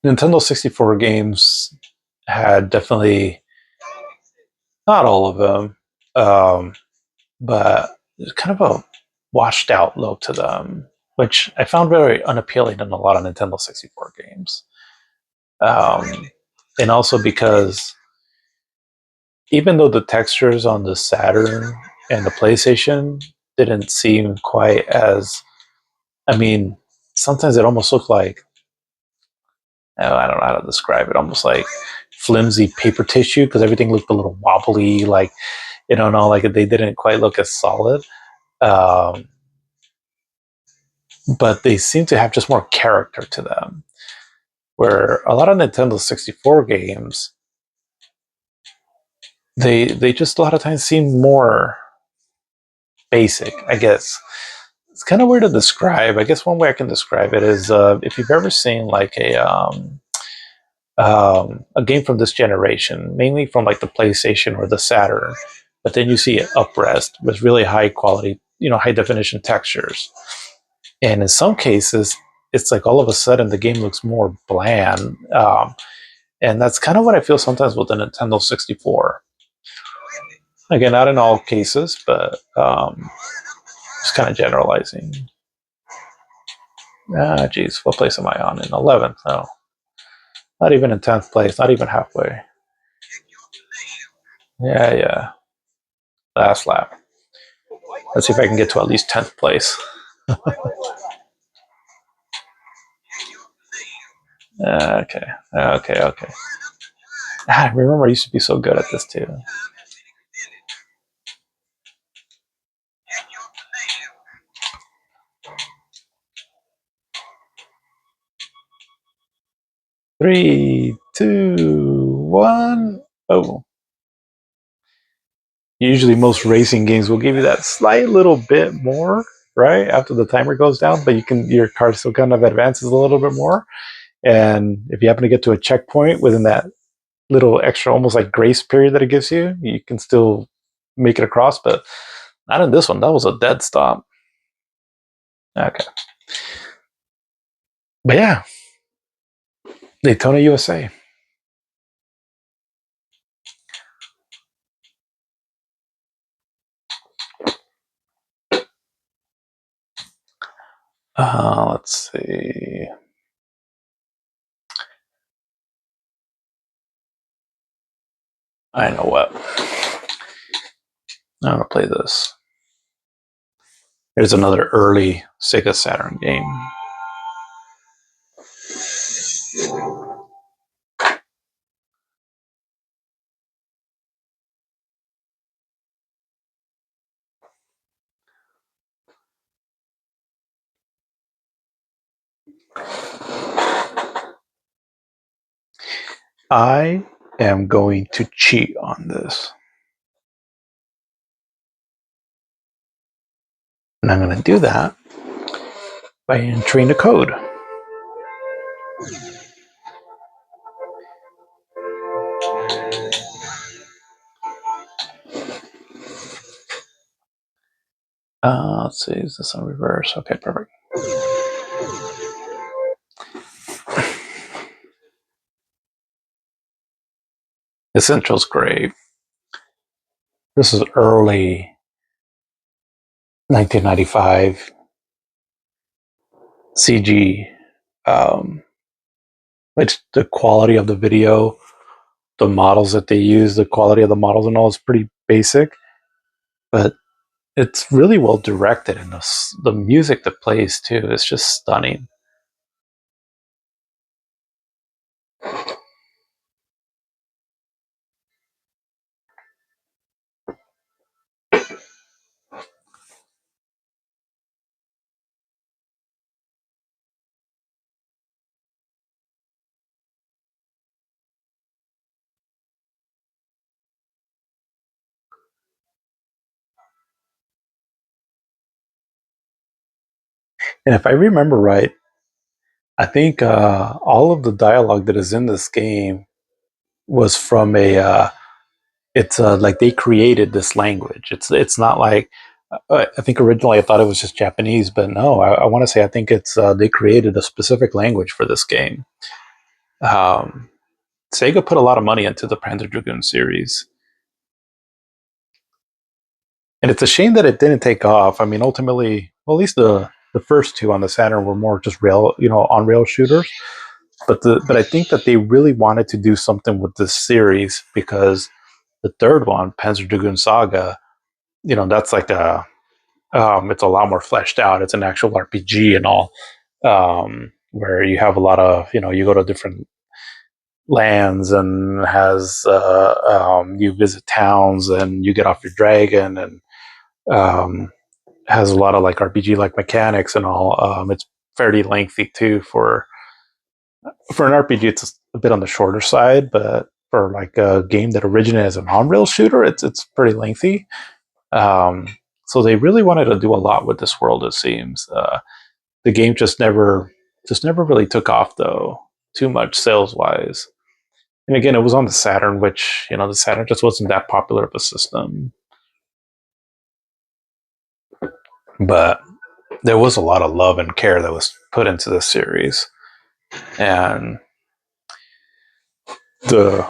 Nintendo 64 games had definitely not all of them, um, but kind of a washed out look to them, which I found very unappealing in a lot of Nintendo 64 games. Um, and also because even though the textures on the Saturn and the PlayStation didn't seem quite as, I mean, sometimes it almost looked like, oh, I don't know how to describe it, almost like flimsy paper tissue because everything looked a little wobbly, like, you know, no, like they didn't quite look as solid. Um, but they seem to have just more character to them. Where a lot of Nintendo 64 games, they just a lot of times seem more basic, I guess. It's kind of weird to describe. I guess one way I can describe it is if you've ever seen like a game from this generation, mainly from like the PlayStation or the Saturn, but then you see it uprest with really high quality, you know, high definition textures. And in some cases, it's like all of a sudden the game looks more bland. And that's kind of what I feel sometimes with the Nintendo 64. Again, not in all cases, but just kind of generalizing. Ah, geez, what place am I on? In 11th? No, not even in 10th place, not even halfway. Yeah, yeah. Last lap. Let's see if I can get to at least 10th place. Okay, okay. Ah, I remember I used to be so good at this too. 3, 2, 1. Oh, usually most racing games will give you that slight little bit more, right, after the timer goes down, but your car still kind of advances a little bit more. And if you happen to get to a checkpoint within that little extra, almost like grace period that it gives you, you can still make it across. But not in this one. That was a dead stop. Okay, but yeah, Daytona, USA. Let's see. I know what. I'm gonna play this. There's another early Sega Saturn game. I am going to cheat on this. And I'm going to do that by entering the code. Let's see, is this on reverse? Okay, perfect. This intro's great. This is early 1995 CG. Um, it's the quality of the video, the models that they use, the quality of the models and all is pretty basic, but it's really well directed, and the music that plays too is just stunning. And if I remember right, I think all of the dialogue that is in this game was from a. It's like they created this language. It's not like I think originally I thought it was just Japanese, but no, I want to say I think it's they created a specific language for this game. Um, Sega put a lot of money into the Panzer Dragoon series, and it's a shame that it didn't take off. I mean, ultimately, well, at least the first two on the Saturn were more just rail, on rail shooters. But I think that they really wanted to do something with this series because the third one, Panzer Dragoon Saga, that's like it's a lot more fleshed out. It's an actual RPG and all, where you have a lot of you go to different lands and has you visit towns and you get off your dragon and um, has a lot of like RPG like mechanics and all. It's fairly lengthy too for an RPG. It's a bit on the shorter side, but for like a game that originated as an on-rail shooter, it's pretty lengthy. Um, so they really wanted to do a lot with this world. It seems the game just never really took off though too much sales wise. And again, it was on the Saturn, which the Saturn just wasn't that popular of a system. But there was a lot of love and care that was put into this series, and the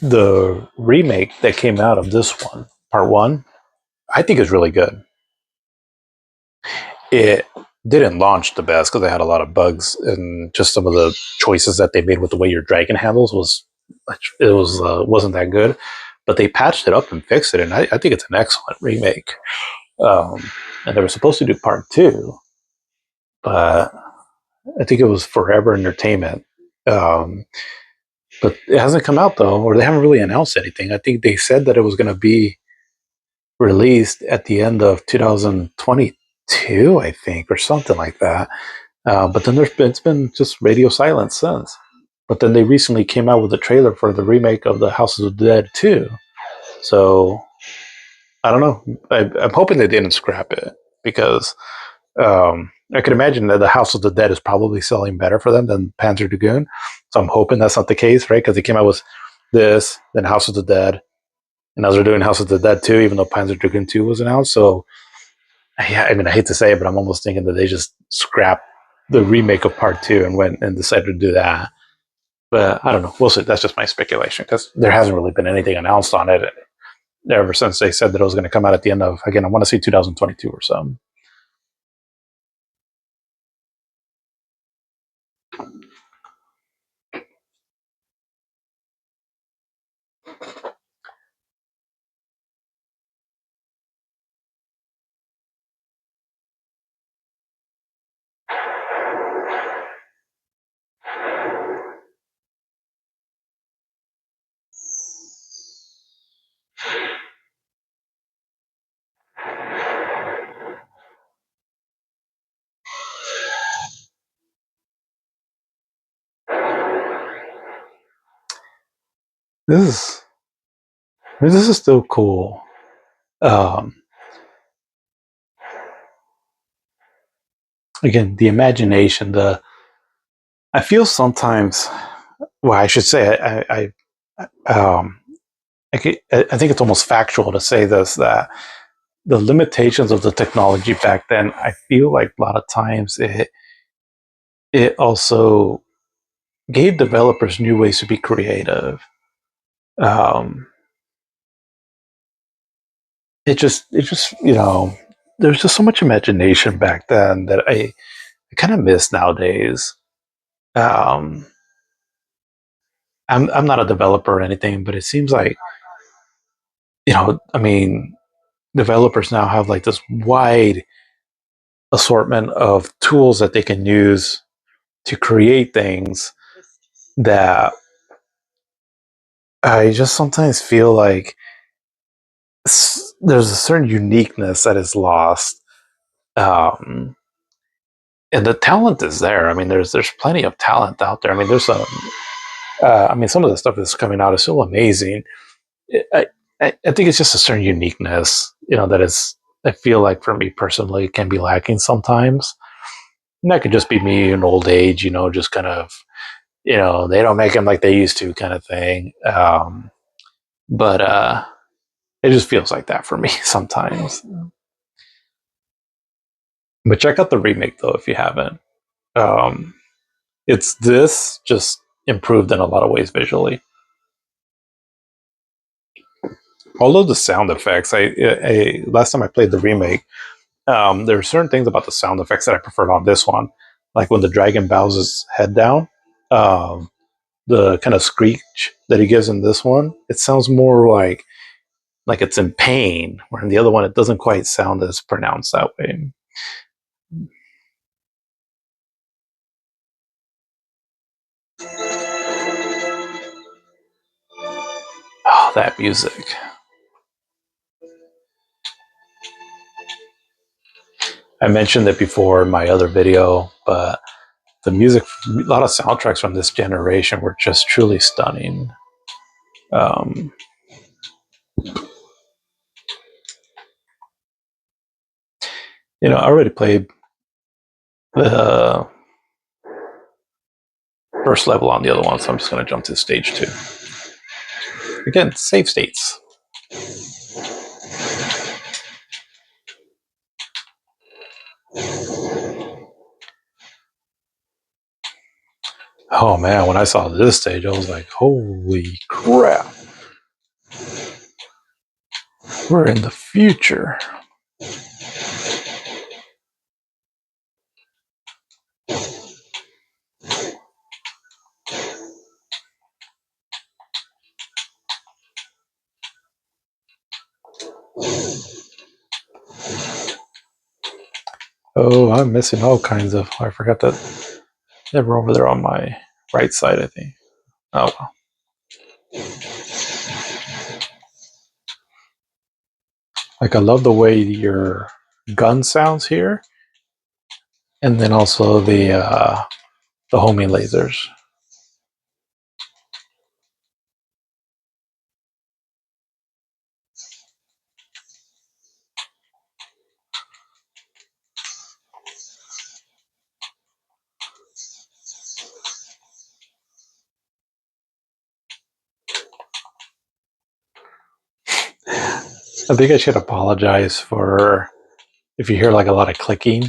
the remake that came out of this one, part one, I think is really good. It didn't launch the best because they had a lot of bugs and just some of the choices that they made with the way your dragon handles wasn't that good. But they patched it up and fixed it, and I think it's an excellent remake. And they were supposed to do part two, but I think it was Forever Entertainment. Um, but it hasn't come out though, or they haven't really announced anything. I think they said that it was going to be released at the end of 2022, I think, or something like that. But then it's been just radio silence since. But then they recently came out with a trailer for the remake of the House of the Dead 2. So I don't know. I'm hoping they didn't scrap it because I could imagine that the House of the Dead is probably selling better for them than Panzer Dragoon. So I'm hoping that's not the case, right? Because they came out with this, then House of the Dead, and now they're doing House of the Dead 2, even though Panzer Dragoon 2 was announced. So yeah, I mean, I hate to say it, but I'm almost thinking that they just scrapped the remake of Part 2 and went and decided to do that. But I don't know. We'll see. That's just my speculation because there hasn't really been anything announced on it ever since they said that it was going to come out at the end of, again, I want to say 2022 or something. This is this is still cool. Um, Again, the imagination. The I feel sometimes. Well, I should say um, I think it's almost factual to say this that the limitations of the technology back then. I feel like a lot of times it also gave developers new ways to be creative. Um, it just there's just so much imagination back then that I kind of miss nowadays. Um, I'm not a developer or anything, but it seems like I mean, developers now have like this wide assortment of tools that they can use to create things that I just sometimes feel like there's a certain uniqueness that is lost. Um, and the talent is there. I mean, there's plenty of talent out there. I mean, there's some. I mean, some of the stuff that's coming out is so amazing. I, I think it's just a certain uniqueness, that is. I feel like for me personally, can be lacking sometimes. And that could just be me in old age, just kind of, they don't make them like they used to, kind of thing. But it just feels like that for me sometimes. But check out the remake though if you haven't. Um, it's this just improved in a lot of ways visually. Although the sound effects, last time I played the remake, there are certain things about the sound effects that I preferred on this one, like when the dragon bows his head down. Um, the kind of screech that he gives in this one, it sounds more like it's in pain, where in the other one it doesn't quite sound as pronounced that way. Oh, that music. I mentioned it before in my other video, but the music, a lot of soundtracks from this generation were just truly stunning. Um, I already played the first level on the other one, so I'm just going to jump to stage two. Again, save states. Oh man, when I saw this stage, I was like, holy crap, we're in the future. Oh, I'm missing all kinds of. I forgot that they were over there on my right side, I think. Oh, well. Like, I love the way your gun sounds here, and then also the homing lasers. I think I should apologize for if you hear like a lot of clicking.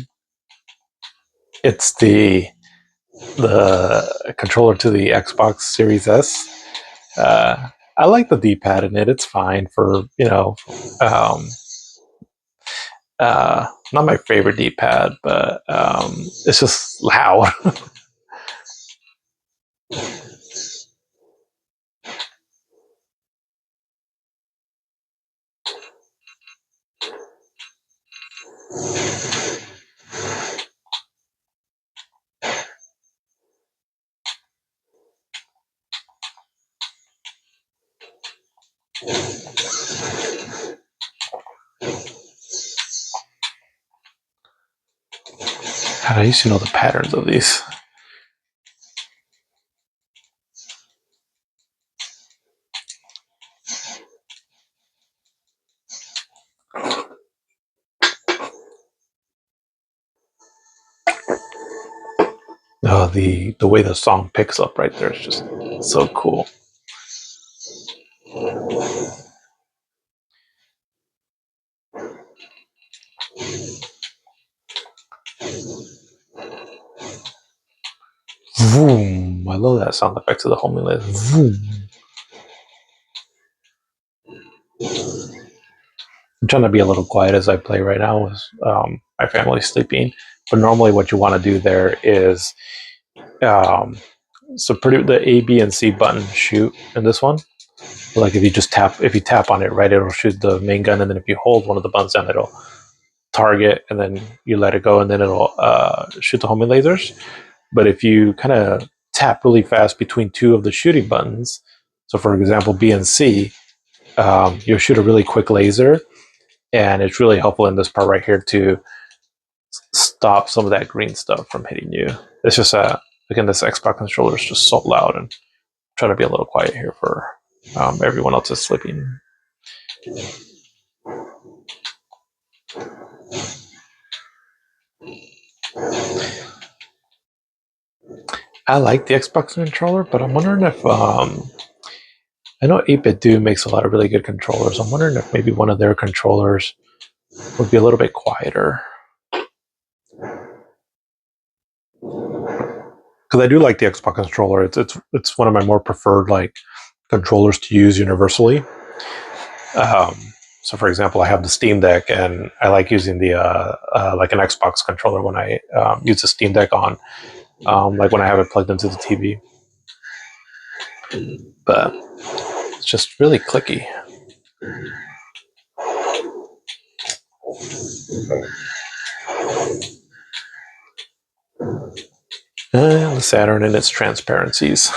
It's the controller to the Xbox Series S. I like the D-pad in it. It's fine for um, not my favorite D-pad, but it's just loud. God, I used to know the patterns of these. Oh, the way the song picks up right there is just so cool. Vroom. I love that sound effects of the homing list. Vroom. I'm trying to be a little quiet as I play right now. As my family's sleeping, but normally what you want to do there is um, the A, B, and C button shoot in this one. Like if you tap on it, right, it'll shoot the main gun, and then if you hold one of the buttons down, it'll target, and then you let it go, and then it'll shoot the homing lasers. But if you kind of tap really fast between two of the shooting buttons, so for example, B and C, you'll shoot a really quick laser, and it's really helpful in this part right here to stop some of that green stuff from hitting you. It's just again, this Xbox controller is just so loud, and I'm trying to be a little quiet here for everyone else is sleeping. I like the Xbox controller, but I'm wondering if I know 8-Bit Do makes a lot of really good controllers. I'm wondering if maybe one of their controllers would be a little bit quieter. Because I do like the Xbox controller. It's one of my more preferred like controllers to use universally. So, for example, I have the Steam Deck, and I like using the like an Xbox controller when I use the Steam Deck on, like when I have it plugged into the TV. But it's just really clicky. And the Saturn and its transparencies.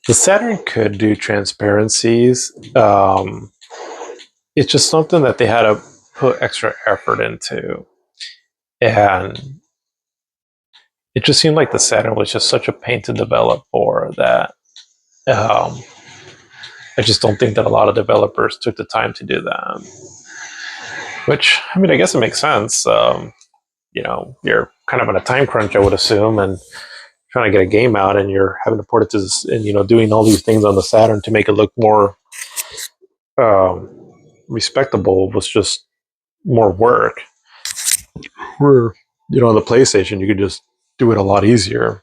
The Saturn could do transparencies. It's just something that they had to put extra effort into. And it just seemed like the Saturn was just such a pain to develop for that. I just don't think that a lot of developers took the time to do that. Which, I mean, I guess it makes sense. You're kind of on a time crunch, I would assume, and trying to get a game out, and you're having to port it to this, and doing all these things on the Saturn to make it look more um, respectable was just more work. Where on the PlayStation, you could just do it a lot easier.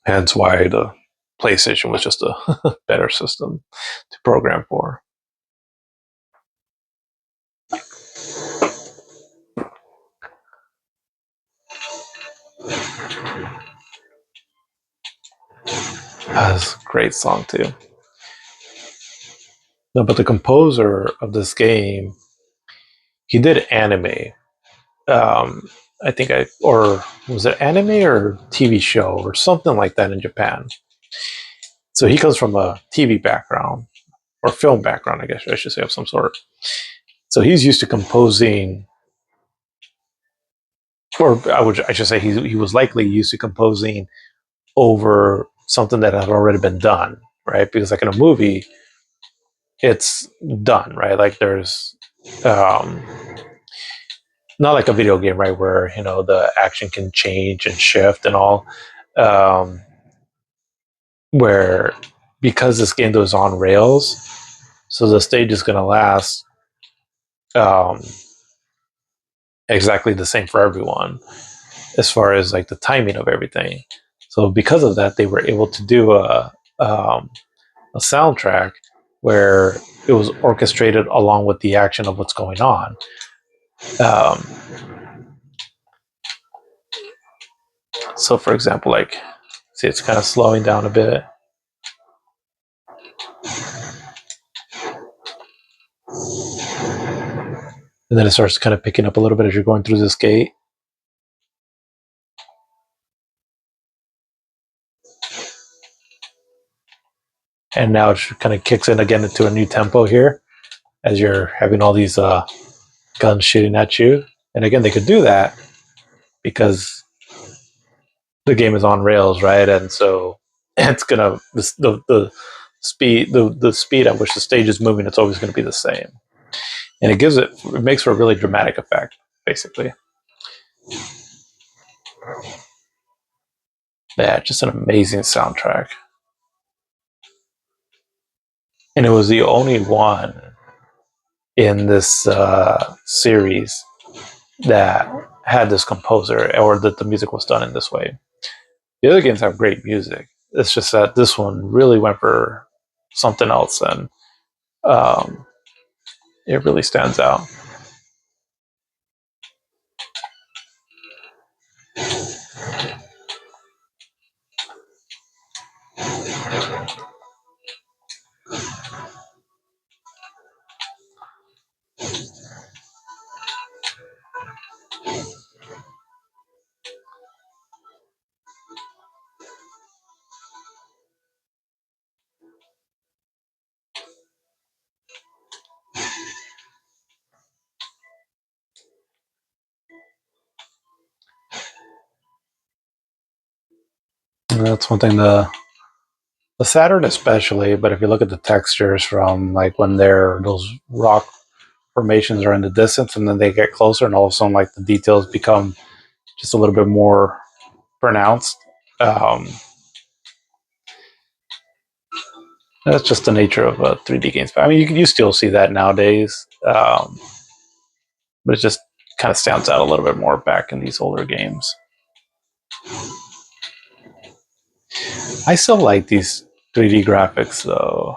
Hence why the PlayStation was just a better system to program for. That's a great song too. No, but the composer of this game, he did anime. Um, I think or was it anime or TV show or something like that in Japan. So he comes from a TV background or film background, I guess I should say, of some sort. So he's used to composing, or I should say he was likely used to composing over something that had already been done, right? Because like in a movie, it's done, right? Like there's um, not like a video game, right, where the action can change and shift and all. Um, where because this game goes on rails, so the stage is going to last um, exactly the same for everyone as far as like the timing of everything. So because of that, they were able to do a soundtrack where it was orchestrated along with the action of what's going on. Um, so, for example, like, see, it's kind of slowing down a bit. And then it starts kind of picking up a little bit as you're going through this gate. And now it kind of kicks in again into a new tempo here as you're having all these guns shooting at you. And again, they could do that because the game is on rails, right? And so it's gonna the speed at which the stage is moving, it's always going to be the same. and it makes for a really dramatic effect, basically. Yeah, just an amazing soundtrack. And it was the only one in this series that had this composer, or that the music was done in this way. The other games have great music. It's just that this one really went for something else, and um, it really stands out. And that's one thing. The Saturn especially, but if you look at the textures from like when those rock formations are in the distance, and then they get closer, and all of a sudden like the details become just a little bit more pronounced. Um, that's just the nature of 3D games. I mean, you still see that nowadays, but it just kind of stands out a little bit more back in these older games. I still like these 3D graphics though.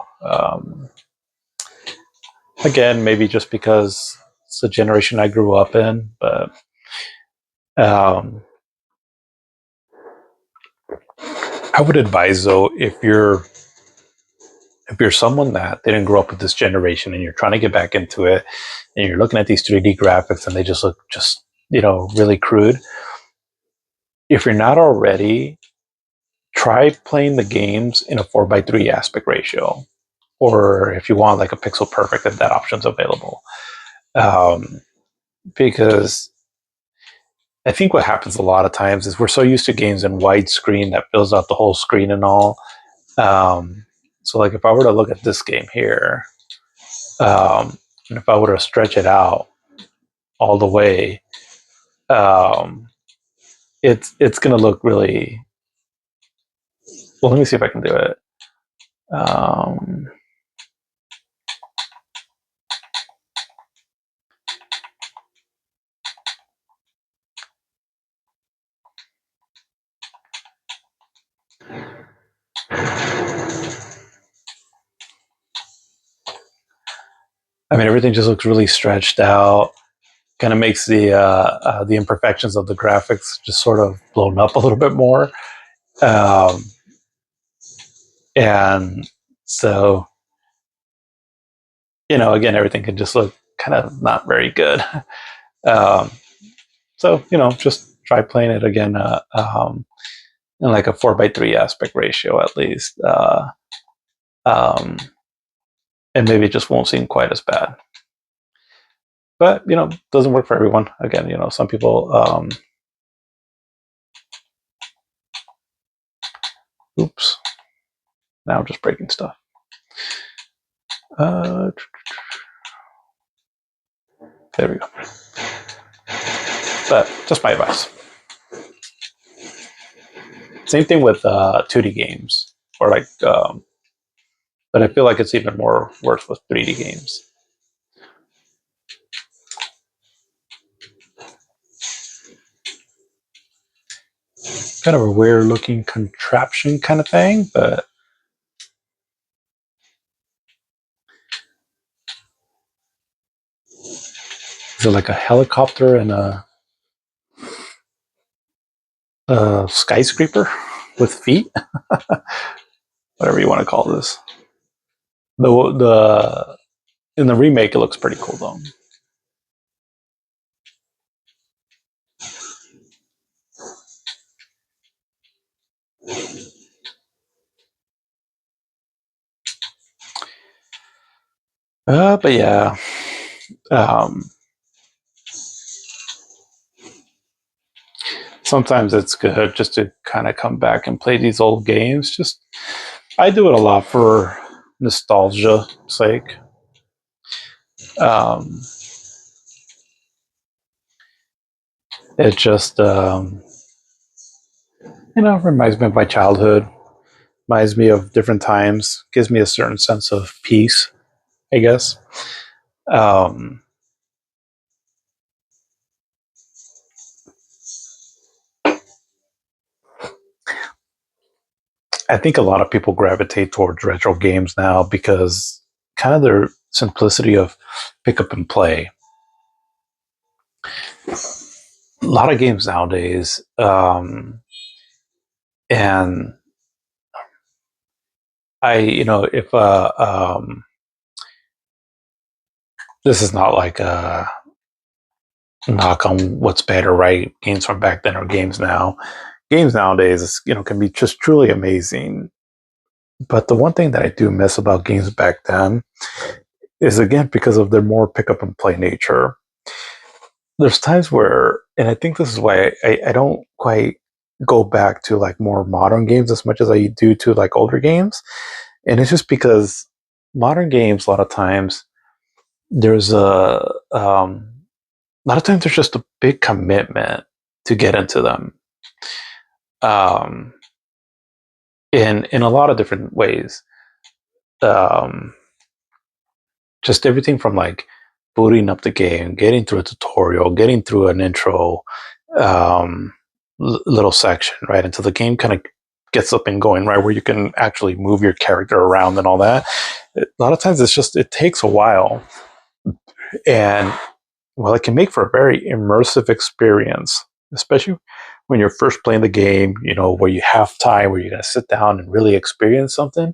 Again, maybe just because it's the generation I grew up in, but um, I would advise though, if you're someone that didn't grow up with this generation and you're trying to get back into it, and you're looking at these 3D graphics and they just look just really crude. If you're not already, try playing the games in a 4:3 aspect ratio, or if you want like a pixel perfect, if that option's available. Um, because I think what happens a lot of times is we're so used to games in widescreen that fills out the whole screen and all. So like if I were to look at this game here, and if I were to stretch it out all the way, um, it's going to look really well. Let me see if I can do it. Um, I mean, everything just looks really stretched out. Kind of makes the imperfections of the graphics just sort of blown up a little bit more, um, and so again, everything can just look kind of not very good. Um, so just try playing it again in like a 4:3 aspect ratio at least, um, and maybe it just won't seem quite as bad. But doesn't work for everyone. Again, some people. Oops! Now I'm just breaking stuff. There we go. But just my advice. Same thing with 2D games, or like, but I feel like it's even more worse with 3D games. Kind of a weird looking contraption kind of thing, but is it like a helicopter and a skyscraper with feet? Whatever you want to call this. The in the remake, it looks pretty cool though. But yeah, sometimes it's good just to kind of come back and play these old games. Just I do it a lot for nostalgia's sake. Um, it just reminds me of my childhood, reminds me of different times, gives me a certain sense of peace, I guess. Um, I think a lot of people gravitate towards retro games now because kind of their simplicity of pick up and play. A lot of games nowadays, and if this is not like a knock on what's better, right? Games from back then or games now. Games nowadays, can be just truly amazing. But the one thing that I do miss about games back then is again because of their more pick up and play nature. There's times where, and I think this is why I don't quite go back to like more modern games as much as I do to like older games. And it's just because modern games, a lot of times, there's a lot of times there's just a big commitment to get into them. Um, in a lot of different ways. Um, just everything from like booting up the game, getting through a tutorial, getting through an intro little section, right? Until the game kind of gets up and going, right? Where you can actually move your character around and all that. A lot of times it takes a while. And well, it can make for a very immersive experience, especially when you're first playing the game, where you have time, where you're going to sit down and really experience something.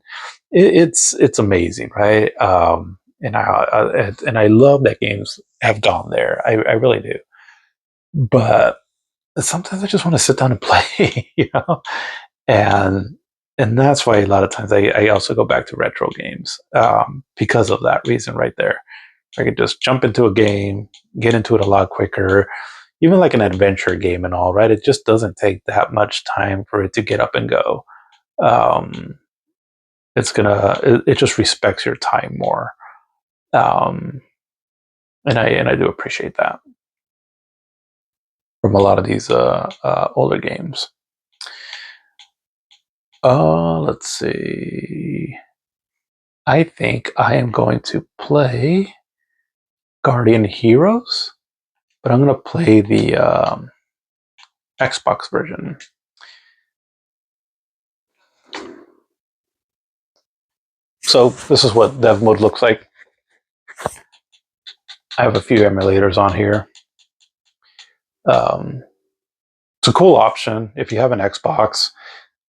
It's amazing, right? And I love that games have gone there. I really do. But sometimes I just want to sit down and play, and and that's why a lot of times I also go back to retro games because of that reason right there. I could just jump into a game, get into it a lot quicker, even like an adventure game and all, right? It just doesn't take that much time for it to get up and go. Um, it just respects your time more. Um, and I do appreciate that from a lot of these older games. Let's see. I think I am going to play Guardian Heroes, but I'm going to play the Xbox version. So this is what dev mode looks like. I have a few emulators on here. Um, it's a cool option if you have an Xbox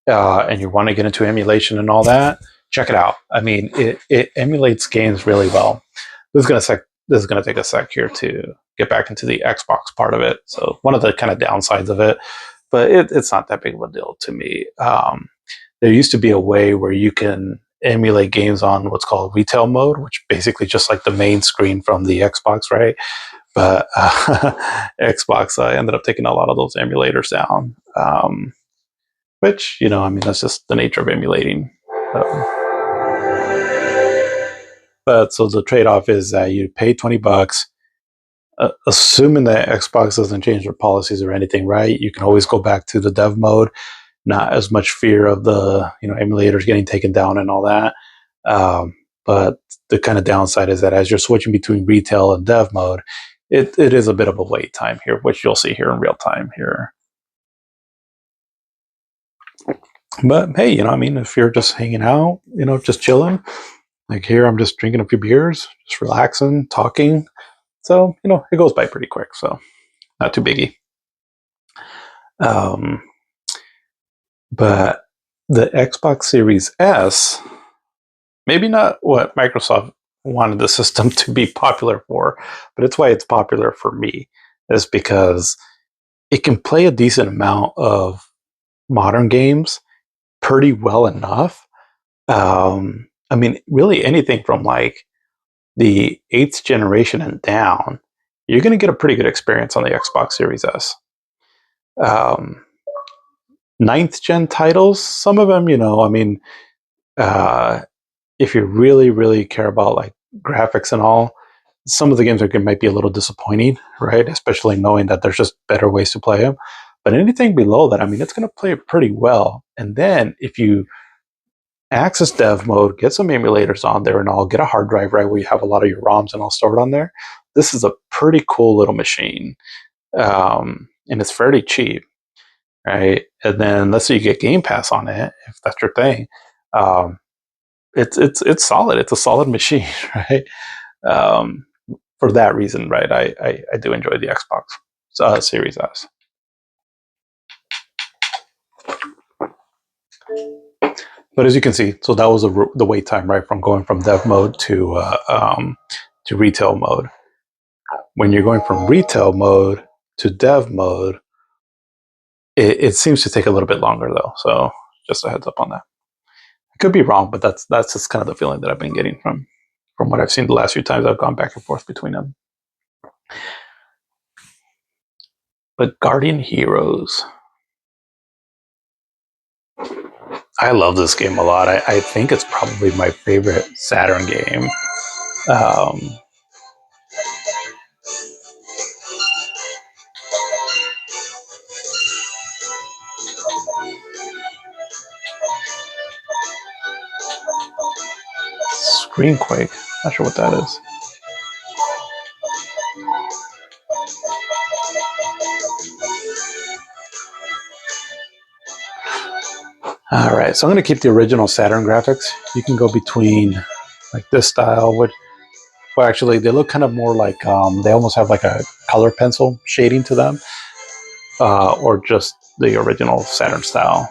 and you want to get into emulation and all that. Check it out. I mean, it emulates games really well. This is gonna take a sec here to get back into the Xbox part of it. So one of the kind of downsides of it, but it's not that big of a deal to me. There used to be a way where you can emulate games on what's called retail mode, which basically just like the main screen from the Xbox, right? But Xbox ended up taking a lot of those emulators down, which I mean that's just the nature of emulating. Um, but so the trade-off is that you pay $20, assuming that Xbox doesn't change their policies or anything, right? You can always go back to the dev mode. Not as much fear of the emulators getting taken down and all that. But the kind of downside is that as you're switching between retail and dev mode, it is a bit of a wait time here, which you'll see here in real time here. But hey, I mean, if you're just hanging out, just chilling, like here, I'm just drinking a few beers, just relaxing, talking. So, it goes by pretty quick. So, not too biggie. Um, but the Xbox Series S, maybe not what Microsoft wanted the system to be popular for, but it's why it's popular for me, is because it can play a decent amount of modern games pretty well enough. I mean, really anything from like the 8th generation and down, you're going to get a pretty good experience on the Xbox Series S. Um, 9th gen titles, some of them, I mean, uh, if you really, really care about like graphics and all, some of the games might be a little disappointing, right? Especially knowing that there's just better ways to play them. But anything below that, I mean, it's going to play pretty well. And then if you access dev mode, get some emulators on there and all, get a hard drive, right, where you have a lot of your ROMs and all stored on there. This is a pretty cool little machine. And it's fairly cheap, right? And then let's say you get Game Pass on it, if that's your thing. Um, it's solid. It's a solid machine, right? Um, for that reason, right? I do enjoy the Xbox Series S. But as you can see, so that was the wait time, right, from going from dev mode to retail mode. When you're going from retail mode to dev mode, it seems to take a little bit longer though. So just a heads up on that. I could be wrong, but that's just kind of the feeling that I've been getting from what I've seen the last few times I've gone back and forth between them. But Guardian Heroes, I love this game a lot. I think it's probably my favorite Saturn game. Um, Screenquake, not sure what that is. All right, so I'm going to keep the original Saturn graphics. You can go between like this style, which, well, actually, they look kind of more like they almost have like a color pencil shading to them, or just the original Saturn style.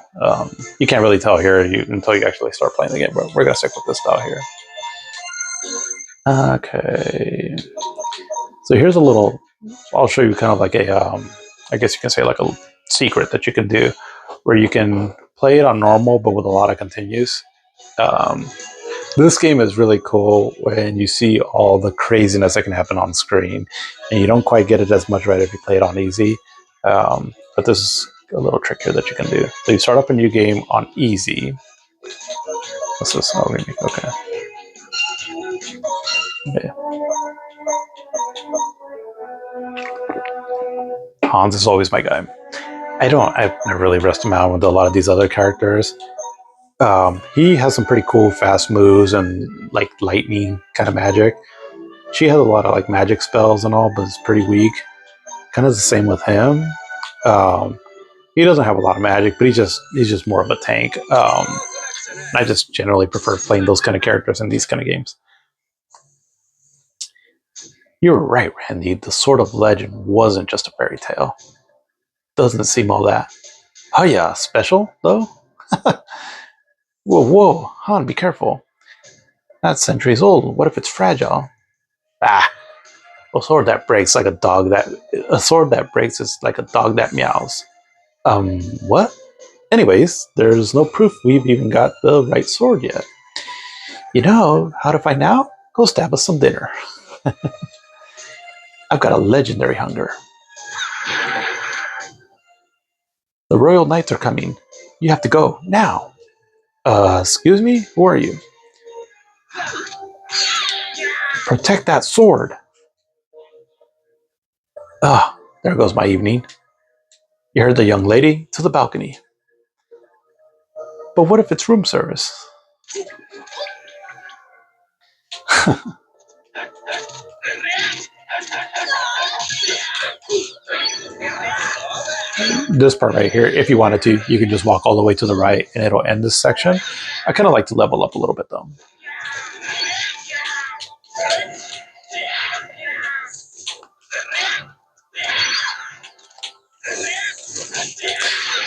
You can't really tell here until you actually start playing the game, but we're going to stick with this style here. Okay, so here's a little. I'll show you kind of like a, I guess you can say like a secret that you can do, where you can play it on normal but with a lot of continues. Um, this game is really cool when you see all the craziness that can happen on screen, and you don't quite get it as much right if you play it on easy. But this is a little trick here that you can do. So you start up a new game on easy. This is how we make. Okay. Yeah. Hans is always my guy. I've never really rushed him out with a lot of these other characters. He has some pretty cool fast moves and like lightning kind of magic. She has a lot of like magic spells and all, but it's pretty weak. Kind of the same with him. Um, he doesn't have a lot of magic, but he's just more of a tank. I just generally prefer playing those kind of characters in these kind of games. You were right, Randy. The Sword of Legend wasn't just a fairy tale. Doesn't seem all that. Oh yeah, special though. Whoa, Han, be careful. That's centuries old. What if it's fragile? Ah, a sword that breaks like a sword that breaks is like a dog that meows. What? Anyways, there's no proof we've even got the right sword yet. You know how to find out? Go stab us some dinner. I've got a legendary hunger. The Royal Knights are coming. You have to go now. Excuse me? Who are you? Protect that sword. Ah, there goes my evening. You heard the young lady? To the balcony. But what if it's room service? This part right here, if you wanted to, you can just walk all the way to the right and it'll end this section. I kind of like to level up a little bit though.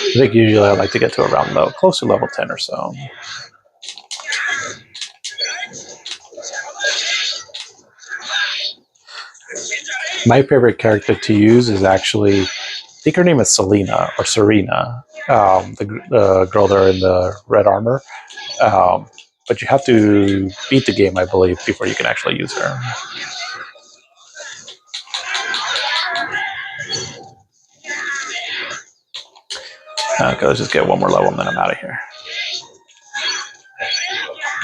I think usually I like to get to around close to level 10 or so. My favorite character to use is actually, I think her name is Selena or Serena, the girl there in the red armor. But you have to beat the game, I believe, before you can actually use her. Okay, let's just get one more level and then I'm out of here.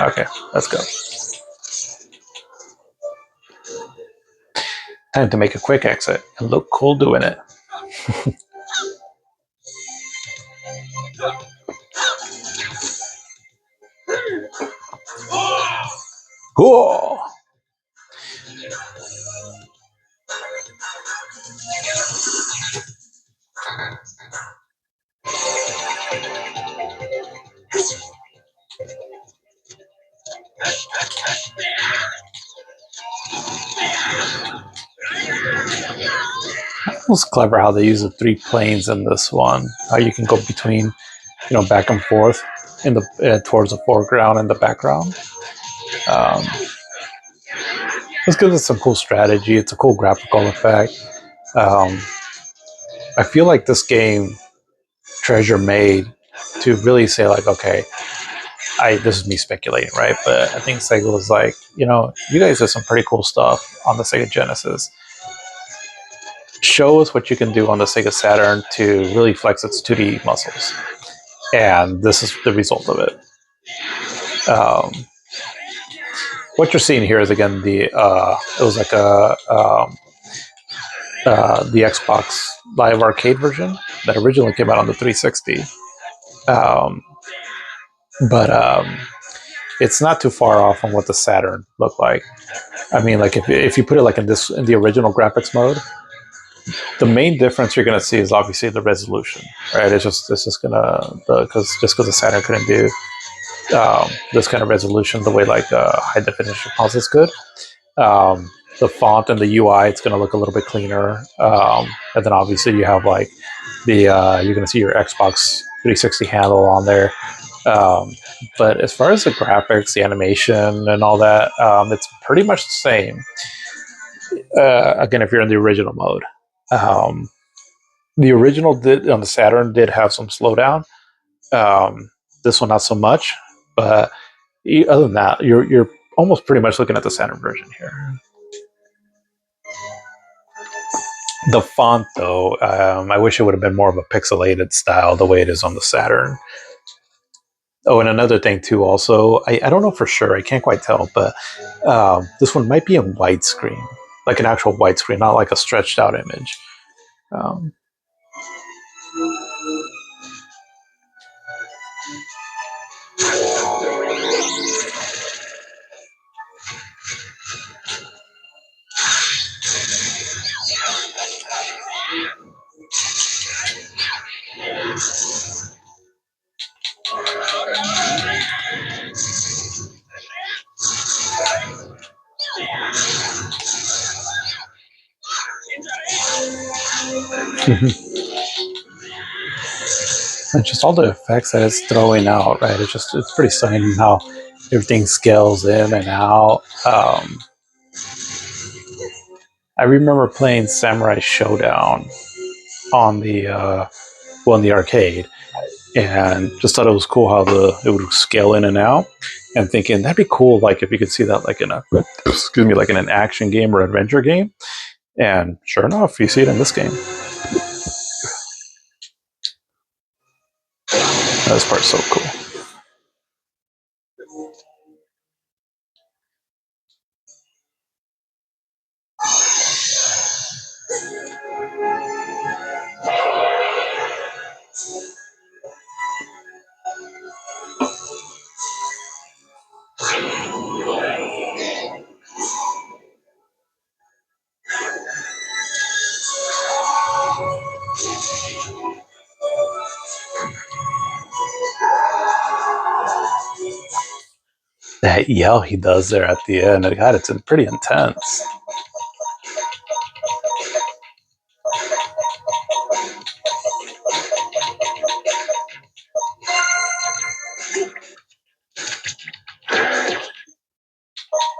Okay, let's go. Time to make a quick exit and look cool doing it. Cool. It was clever how they use the 3 planes in this one. How you can go between, back and forth in the towards the foreground and the background. Um, this gives us some cool strategy. It's a cool graphical effect. Um, I feel like this game Treasure made to really say like, okay, this is me speculating, right? But I think Sega was like, you guys did some pretty cool stuff on the Sega Genesis. Show us what you can do on the Sega Saturn to really flex its 2D muscles, and this is the result of it. What you're seeing here is again it was like the Xbox Live Arcade version that originally came out on the 360, but it's not too far off from what the Saturn looked like. I mean, like if you put it like in the original graphics mode, the main difference you're gonna see is obviously the resolution, right? It's just gonna because the Saturn couldn't do this kind of resolution the way like high definition consoles could. The font and the UI, it's gonna look a little bit cleaner, and then obviously you have like you're gonna see your Xbox 360 handle on there. But as far as the graphics, the animation, and all that, it's pretty much the same. Again, if you're in the original mode, the original did on the Saturn did have some slowdown. This one not so much, but other than that, you're almost pretty much looking at the Saturn version here. The font, though, I wish it would have been more of a pixelated style, the way it is on the Saturn. Oh, and another thing too. Also, I don't know for sure. I can't quite tell, but this one might be in widescreen, like an actual widescreen, not like a stretched out image. Um, and just all the effects that it's throwing out, right? It's pretty stunning how everything scales in and out. I remember playing Samurai Showdown on in the arcade, and just thought it was cool how it would scale in and out, and thinking that'd be cool, like if you could see that like in a like in an action game or adventure game. And sure enough, you see it in this game. This part's so cool. That yell he does there at the end, God, it's pretty intense.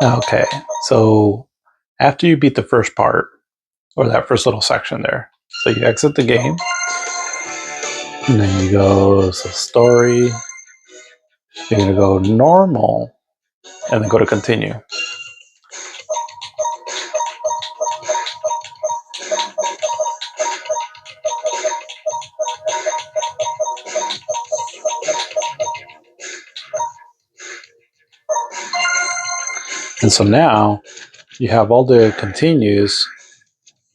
Okay, so after you beat the first part, or that first little section there, so you exit the game, and then you go to story, you're going to go normal, and then go to continue. And so now you have all the continues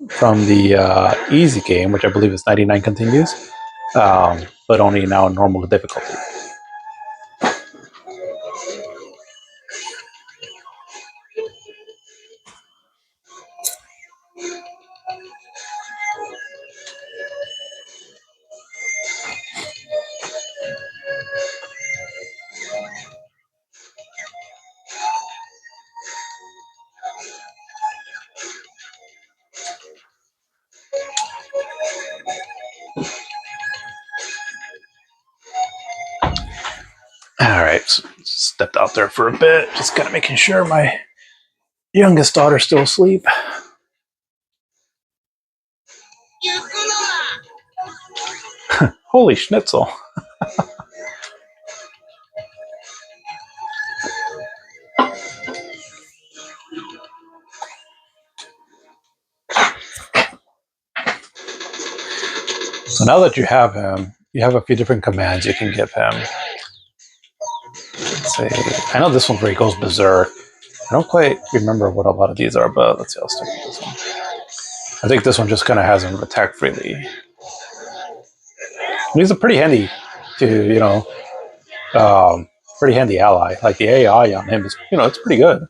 from the easy game, which I believe is 99 continues, but only now in normal difficulty. All right, so stepped out there for a bit, just kind of making sure my youngest daughter's still asleep. Holy schnitzel. So now that you have him, you have a few different commands you can give him. Let's see. I know this one where he goes berserk. I don't quite remember what a lot of these are, but let's see. I'll stick with this one. I think this one just kind of has him attack freely. And he's a pretty handy to, pretty handy ally. Like the AI on him is, it's pretty good.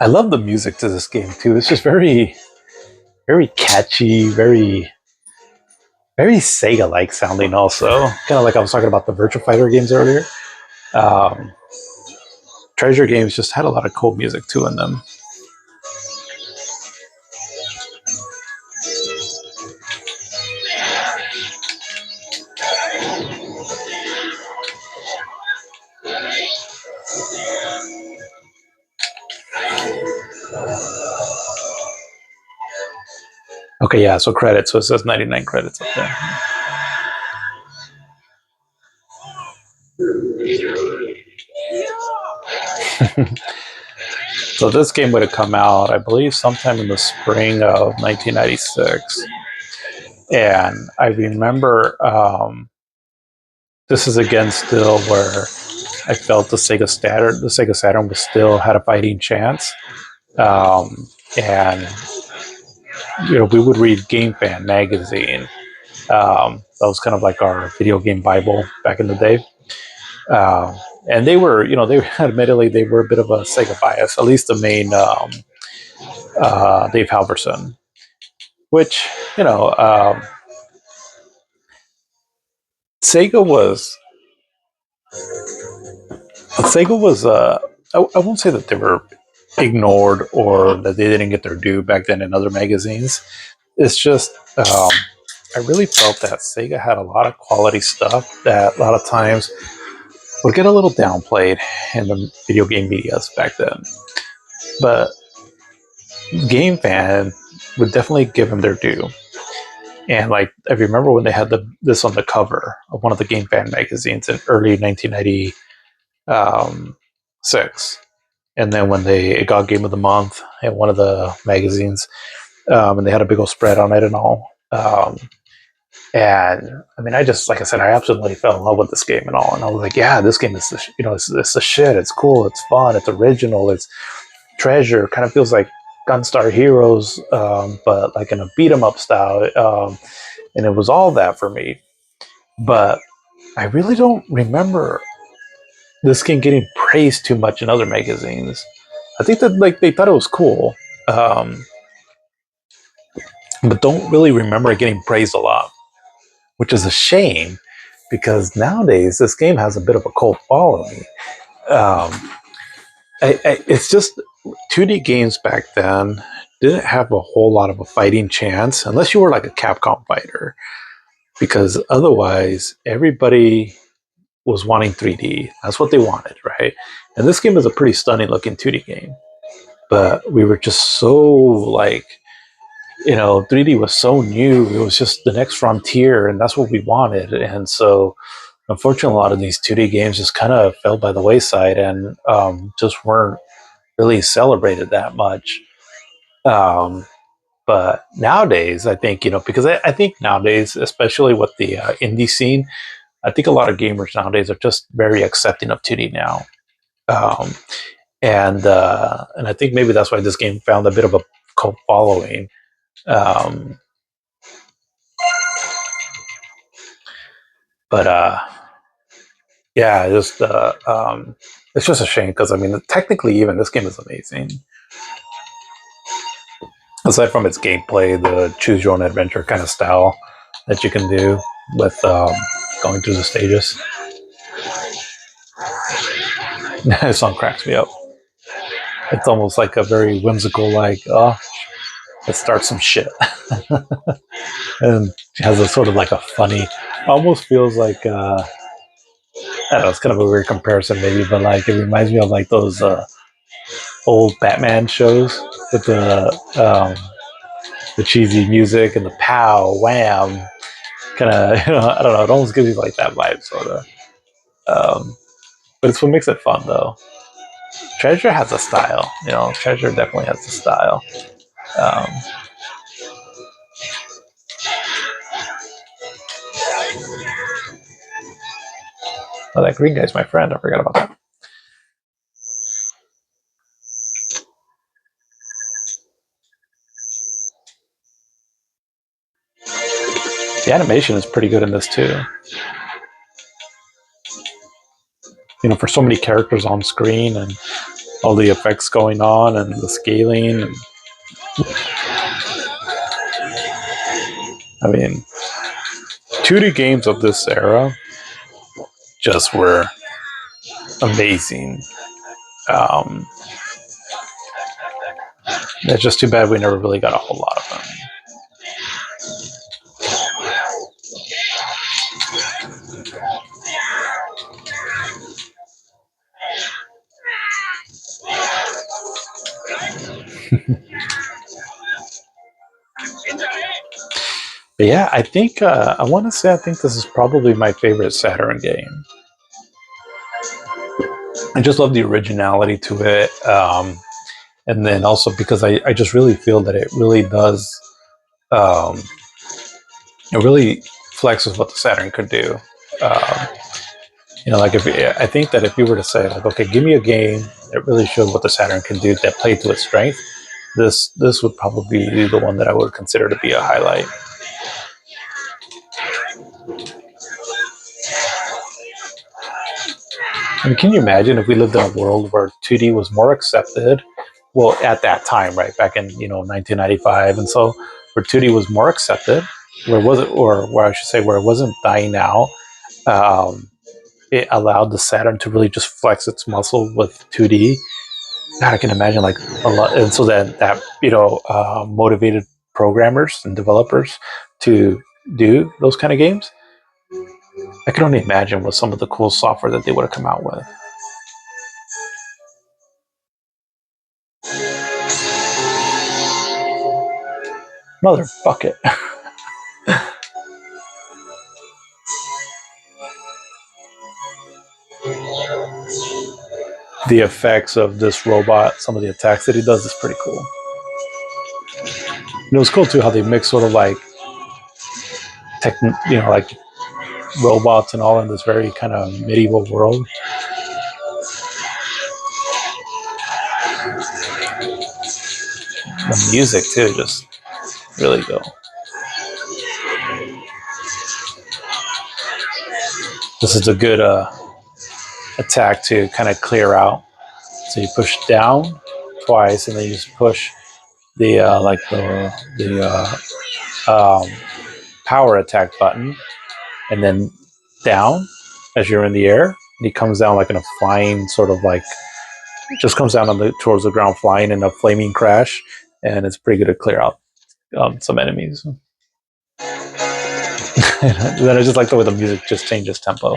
I love the music to this game too. It's just very, very catchy, very Sega-like sounding. Also, kind of like I was talking about the Virtua Fighter games earlier. Um, Treasure games just had a lot of cool music too in them. Okay, yeah. So credits. So it says 99 credits up there. So this game would have come out, I believe, sometime in the spring of 1996. And I remember this is again still where I felt the Sega Saturn was still had a fighting chance. And we would read Game Fan magazine. That was kind of like our video game Bible back in the day. And they were, admittedly, they were a bit of a Sega bias, at least the main Dave Halverson, which, Sega was, I won't say that they were ignored or that they didn't get their due back then in other magazines. It's just, I really felt that Sega had a lot of quality stuff that a lot of times would get a little downplayed in the video game medias back then. But Game Fan would definitely give them their due. And like I remember when they had this on the cover of one of the Game Fan magazines in early 1996, and then when it got Game of the Month in one of the magazines, and they had a big old spread on it and all. And I mean, I just, like I said, I absolutely fell in love with this game and all. And I was like, yeah, this game is, it's the shit. It's cool. It's fun. It's original. It's treasure. Kind of feels like Gunstar Heroes, but like in a beat 'em up style. And it was all that for me. But I really don't remember this game getting praised too much in other magazines. I think that like they thought it was cool, but don't really remember it getting praised a lot, which is a shame because nowadays this game has a bit of a cult following. Um, it's just 2D games back then didn't have a whole lot of a fighting chance unless you were like a Capcom fighter, because otherwise everybody was wanting 3D. That's what they wanted, right? And this game is a pretty stunning looking 2D game, but we were just so like, 3D was so new. It was just the next frontier, and that's what we wanted. And so, unfortunately, a lot of these 2D games just kind of fell by the wayside and just weren't really celebrated that much. But nowadays, I think, because I think nowadays, especially with the indie scene, I think a lot of gamers nowadays are just very accepting of 2D now. Um, and I think maybe that's why this game found a bit of a cult following. Um, but yeah, it's just a shame because I mean, technically, even this game is amazing. Aside from its gameplay, the choose your own adventure kind of style that you can do with going through the stages. This song cracks me up. It's almost like a very whimsical, like, oh, let's start some shit. And it has a sort of like a funny, almost feels like, I don't know, it's kind of a weird comparison maybe, but like it reminds me of like those old Batman shows with the cheesy music and the pow, wham, kind of, I don't know, it almost gives you like that vibe, sort of. Um, but it's what makes it fun, though. Treasure has a style, Treasure definitely has a style. Um, oh, that green guy's my friend. I forgot about that. The animation is pretty good in this too. For so many characters on screen and all the effects going on and the scaling. And, I mean, 2D games of this era just were amazing. Um, it's just too bad we never really got a whole lot of them. But yeah, I think I want to say I think this is probably my favorite Saturn game. I just love the originality to it, and then also because I just really feel that it really does, um, it really flexes what the Saturn could do. Um, like if I think that if you were to say like, okay, give me a game that really showed what the Saturn can do that played to its strength, this would probably be the one that I would consider to be a highlight. I mean, can you imagine if we lived in a world where 2D was more accepted? Well, at that time, right back in 1995, and so where 2D was more accepted, where was it, or where I should say, where it wasn't dying out. Um, it allowed the Saturn to really just flex its muscle with 2D. God, I can imagine like a lot, and so that motivated programmers and developers to do those kind of games. I can only imagine what some of the cool software that they would have come out with. Motherfucker. The effects of this robot, some of the attacks that he does is pretty cool. And it was cool too how they mix sort of like like robots and all in this very kind of medieval world. The music too, just really go. This is a good attack to kind of clear out. So you push down twice, and then you just push the power attack button, and then down as you're in the air. And he comes down like in a flying sort of like, just comes down towards the ground flying in a flaming crash, and it's pretty good to clear out some enemies. Then I just like the way the music just changes tempo.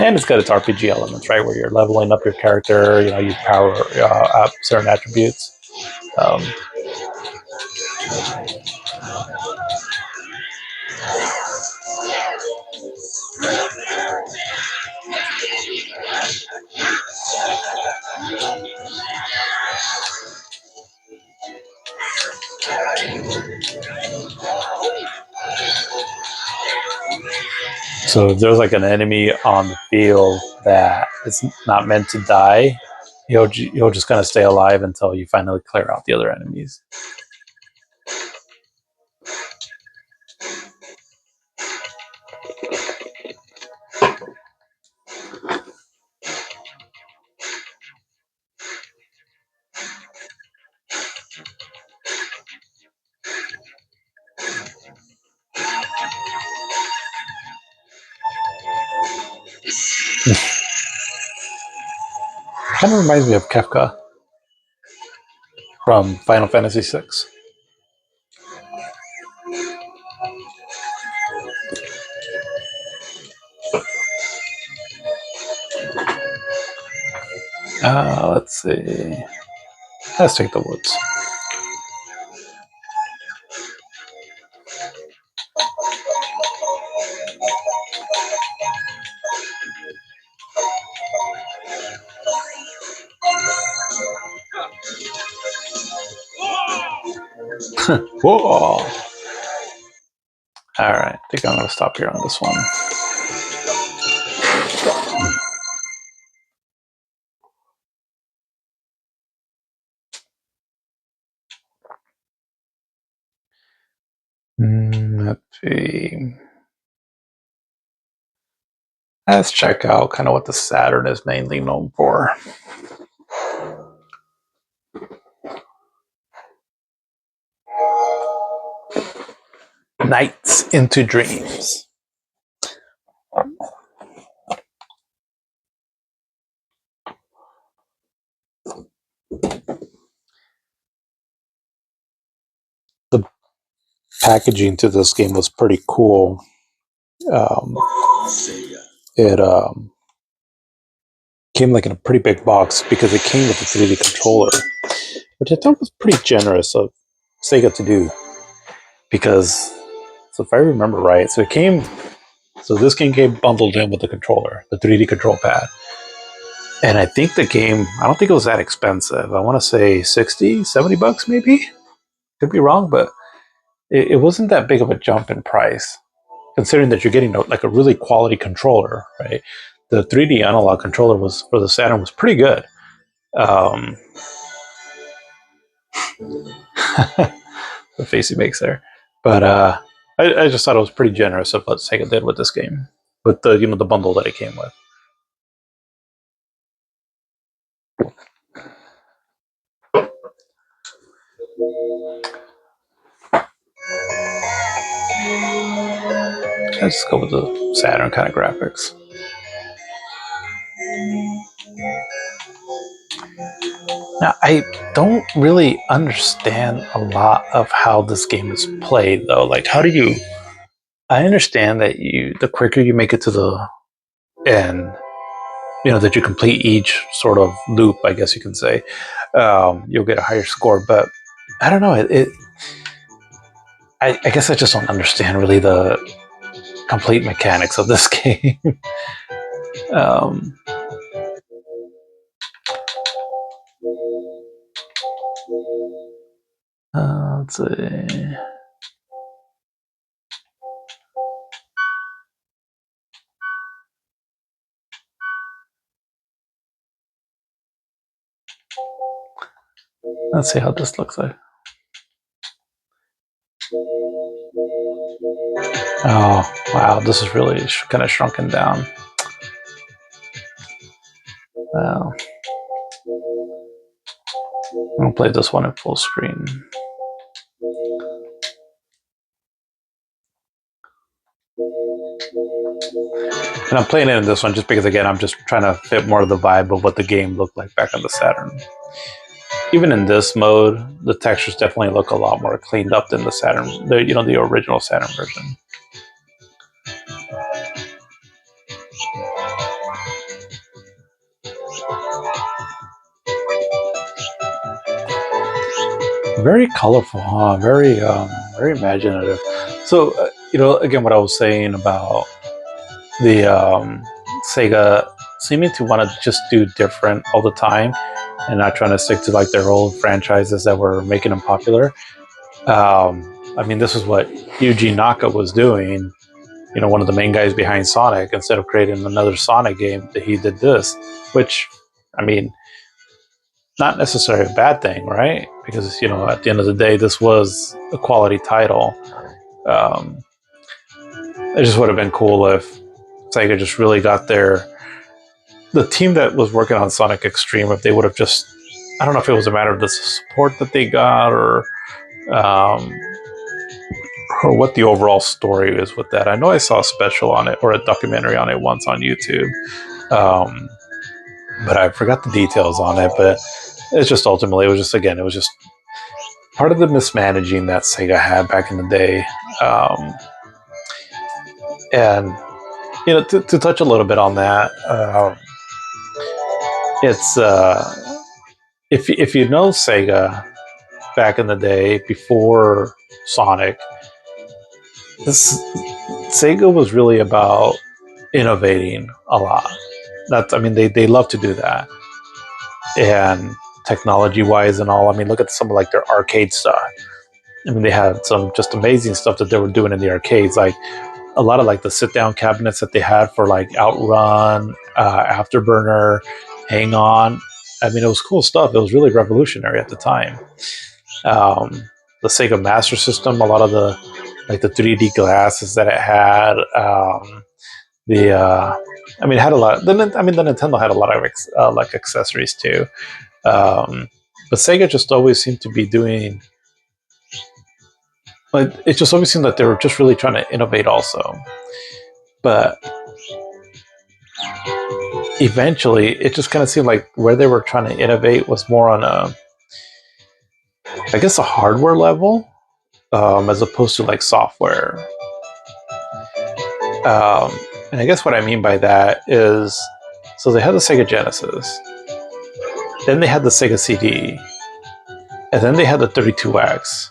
And it's got its RPG elements, right, where you're leveling up your character. You power up certain attributes. Um, So if there's like an enemy on the field that is not meant to die, you'll just kind of stay alive until you finally clear out the other enemies. Kind of reminds me of Kefka from Final Fantasy VI. Let's see. Let's take the woods. Whoa! All right, I think I'm going to stop here on this one. Let's see. Let's check out kind of what the Saturn is mainly known for. Nights into Dreams. The packaging to this game was pretty cool. It came like in a pretty big box because it came with a 3D controller, which I thought was pretty generous of Sega to do. Because, so if I remember right, so this game came bundled in with the controller, the 3D control pad. And I think the game, I don't think it was that expensive. I want to say 60, 70 bucks maybe? Could be wrong, but it wasn't that big of a jump in price, considering that you're getting like a really quality controller, right? The 3D analog controller was for the Saturn was pretty good. The face he makes there, but I just thought it was pretty generous of what Sega did with this game, with the the bundle that it came with. Let's just go with the Saturn kind of graphics. Now, I don't really understand a lot of how this game is played, though. Like, how do you? I understand that the quicker you make it to the end, that you complete each sort of loop, I guess you can say, you'll get a higher score. But I don't know. I guess I just don't understand really the complete mechanics of this game. Let's see. Let's see how this looks like. Oh, wow. This is really kind of shrunken down. Wow. I'm going to play this one in full screen. And I'm playing it in this one just because, again, I'm just trying to fit more of the vibe of what the game looked like back on the Saturn. Even in this mode, the textures definitely look a lot more cleaned up than the Saturn, the original Saturn version. Very colorful, huh? Very imaginative. So, again, what I was saying about the Sega seeming to want to just do different all the time and not trying to stick to like their old franchises that were making them popular. I mean, this is what Yuji Naka was doing. You know, one of the main guys behind Sonic. Instead of creating another Sonic game, he did this, which, I mean, not necessarily a bad thing, right? Because you know, at the end of the day, this was a quality title. Um, it just would have been cool if Sega just really got the team that was working on Sonic Extreme, if they would have just, I don't know if it was a matter of the support that they got, um, or what the overall story is with that. I know I saw a special on it or a documentary on it once on YouTube, um, but I forgot the details on it. But it's just ultimately, it was just, again, it was just part of the mismanaging that Sega had back in the day. And you know, to touch a little bit on that, it's if you know Sega back in the day before Sonic, this Sega was really about innovating a lot. That's, I mean, they love to do that, and technology wise and all. I mean, look at some of like their arcade stuff. I mean, they had some just amazing stuff that they were doing in the arcades, like a lot of like the sit down cabinets that they had for like Outrun, Afterburner, Hang On. I mean, it was cool stuff. It was really revolutionary at the time. Um, the Sega Master System, a lot of the like the 3D glasses that it had. The I mean, it had a lot. I mean, the Nintendo had a lot of like accessories too. But Sega just always seemed to be doing. Like, it just always seemed that they were just really trying to innovate, also. But eventually, it just kind of seemed like where they were trying to innovate was more on I guess, a hardware level, as opposed to like software. And I guess what I mean by that is, so they had the Sega Genesis, then they had the Sega CD, and then they had the 32X,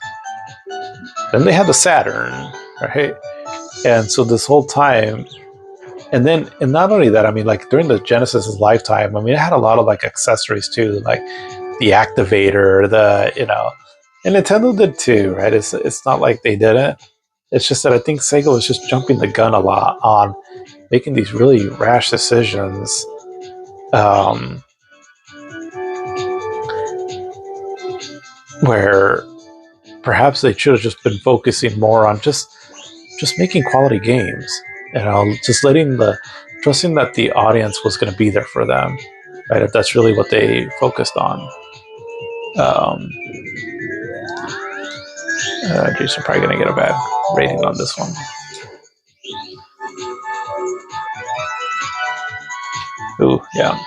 then they had the Saturn, right? And so this whole time, and not only that, I mean, like during the Genesis's lifetime, I mean, it had a lot of like accessories too, like the activator, and Nintendo did too, right? It's not like they didn't. It's just that I think Sega was just jumping the gun a lot on making these really rash decisions. Um, where perhaps they should have just been focusing more on just making quality games. You know, just trusting that the audience was going to be there for them, right? If that's really what they focused on. Geez, I'm probably going to get a bad rating on this one. Ooh, yeah.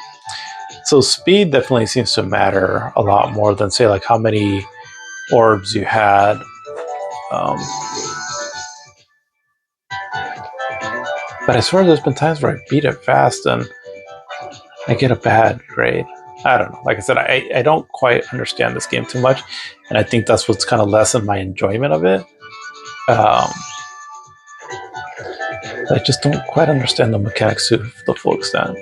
So speed definitely seems to matter a lot more than, say, like how many orbs you had. Um, but I swear there's been times where I beat it fast and I get a bad grade. I don't know. Like I said, I don't quite understand this game too much, and I think that's what's kind of lessened my enjoyment of it. I just don't quite understand the mechanics to the full extent.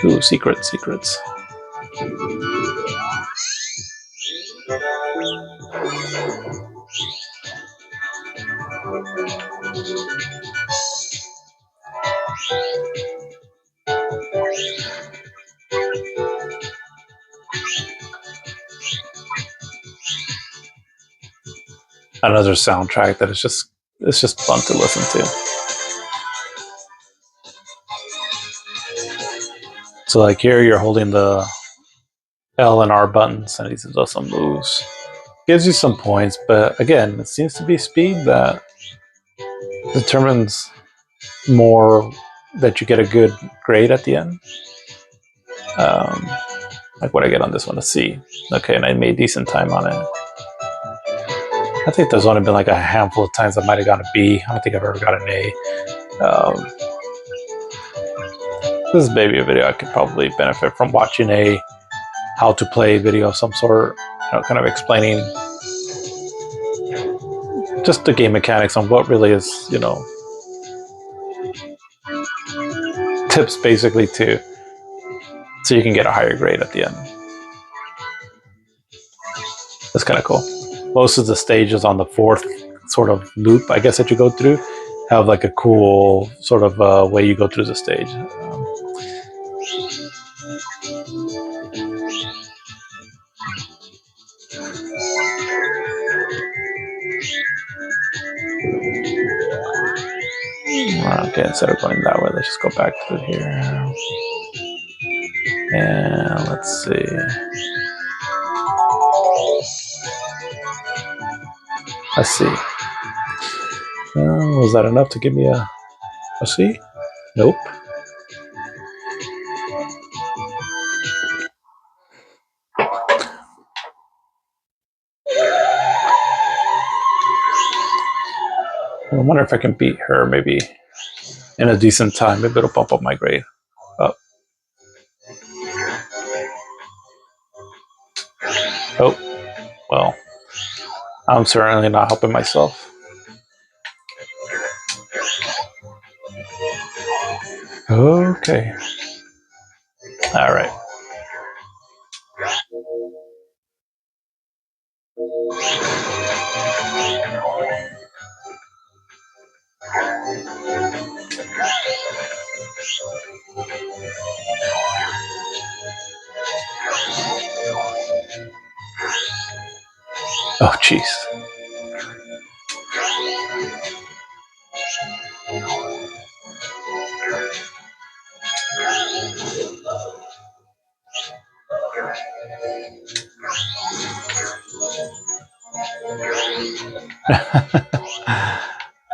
Ooh, secrets. Another soundtrack that is it's just fun to listen to. So like here, you're holding the L and R buttons, and he does some moves. Gives you some points, but again, it seems to be speed that determines more that you get a good grade at the end. Like what I get on this one, a C. Okay, and I made decent time on it. I think there's only been like a handful of times I might have got a B. I don't think I've ever got an A. This is maybe a video I could probably benefit from watching a how to play video of some sort, kind of explaining just the game mechanics on what really is, tips basically to so you can get a higher grade at the end. That's kind of cool. Most of the stages on the fourth sort of loop, I guess, that you go through have like a cool sort of way you go through the stage. Okay, instead of going that way, let's just go back to here. And let's see. Let's see. Was that enough to give me a C? Nope. I wonder if I can beat her maybe in a decent time. Maybe it'll bump up my grade. Oh. Oh. Well, I'm certainly not helping myself. Okay. All right. Oh, jeez.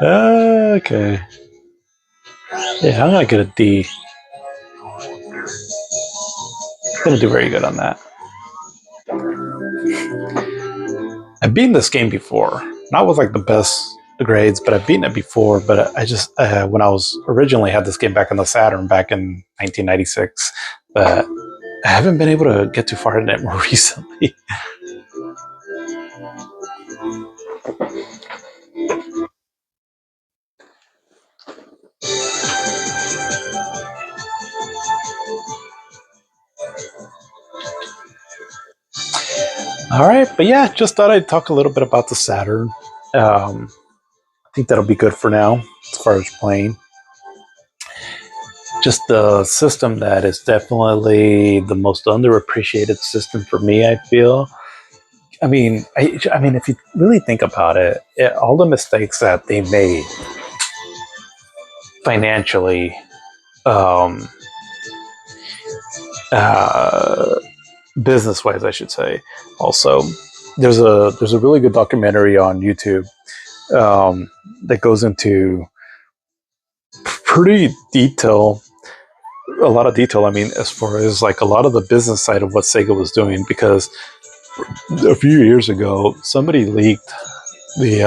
Okay. Yeah, I'm gonna get a D. I'm gonna do very good on that. I've beaten this game before, not with like the best grades, but I've beaten it before. But I just when I was originally had this game back on the Saturn back in 1996, but I haven't been able to get too far in it more recently. All right, but yeah, just thought I'd talk a little bit about the Saturn. I think that'll be good for now as far as playing. Just the system that is definitely the most underappreciated system for me, I feel. I mean, if you really think about all the mistakes that they made financially, um, uh, business wise, I should say. Also, there's a really good documentary on YouTube that goes into pretty detail, a lot of detail. I mean, as far as like a lot of the business side of what Sega was doing, because a few years ago, somebody leaked the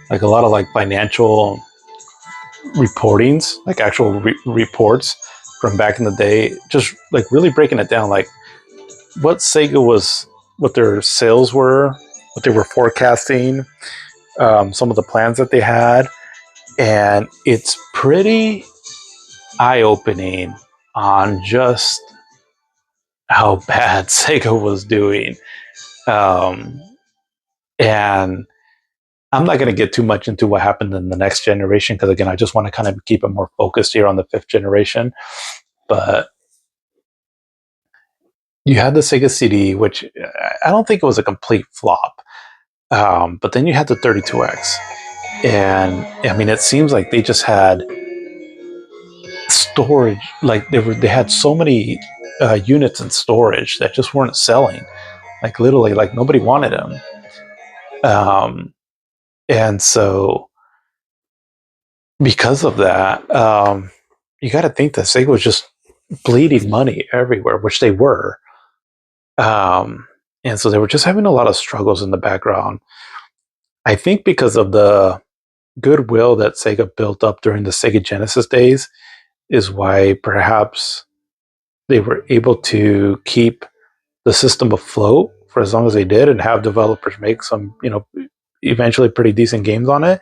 like a lot of like financial reportings, like actual reports from back in the day, just like really breaking it down, like what Sega was, what their sales were, what they were forecasting, some of the plans that they had, and it's pretty eye-opening on just how bad Sega was doing. Um, and I'm not going to get too much into what happened in the next generation because, again, I just want to kind of keep it more focused here on the fifth generation. But you had the Sega CD, which I don't think it was a complete flop. But then you had the 32X. And I mean, it seems like they just had storage, like they had so many units in storage that just weren't selling. Like literally, like nobody wanted them. And so because of that, you got to think that Sega was just bleeding money everywhere, which they were. And so they were just having a lot of struggles in the background. I think because of the goodwill that Sega built up during the Sega Genesis days is why perhaps they were able to keep the system afloat for as long as they did and have developers make some, eventually pretty decent games on it.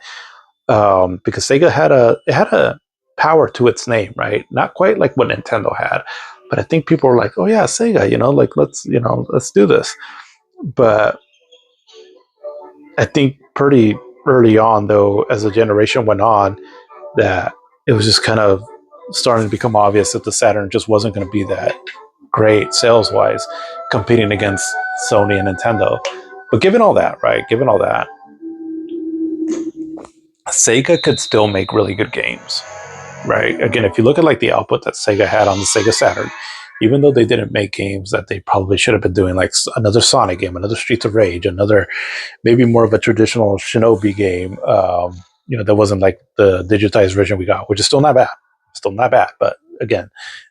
Because Sega had a power to its name, right? Not quite like what Nintendo had, But I think people were like, "Oh yeah, Sega, like let's do this." But I think pretty early on, though, as the generation went on, that it was just kind of starting to become obvious that the Saturn just wasn't going to be that great sales wise, competing against Sony and Nintendo. But given all that, right? Given all that, Sega could still make really good games, right? Again, if you look at like the output that Sega had on the Sega Saturn, even though they didn't make games that they probably should have been doing, like another Sonic game, another Streets of Rage, another maybe more of a traditional Shinobi game, that wasn't like the digitized version we got, which is still not bad, but again,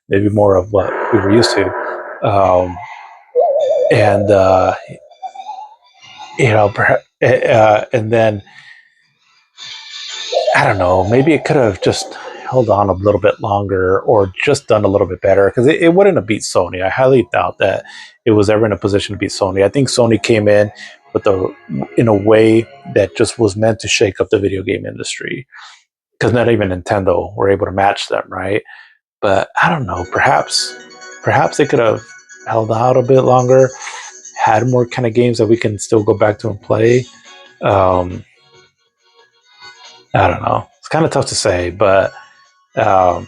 maybe more of what we were used to. And and then I don't know, maybe it could have just held on a little bit longer or just done a little bit better because it wouldn't have beat Sony. I highly doubt that it was ever in a position to beat Sony. I think Sony came in a way that just was meant to shake up the video game industry because not even Nintendo were able to match them, right? But I don't know, perhaps they could have held out a bit longer, had more kind of games that we can still go back to and play. Um, I don't know. It's kind of tough to say, but um,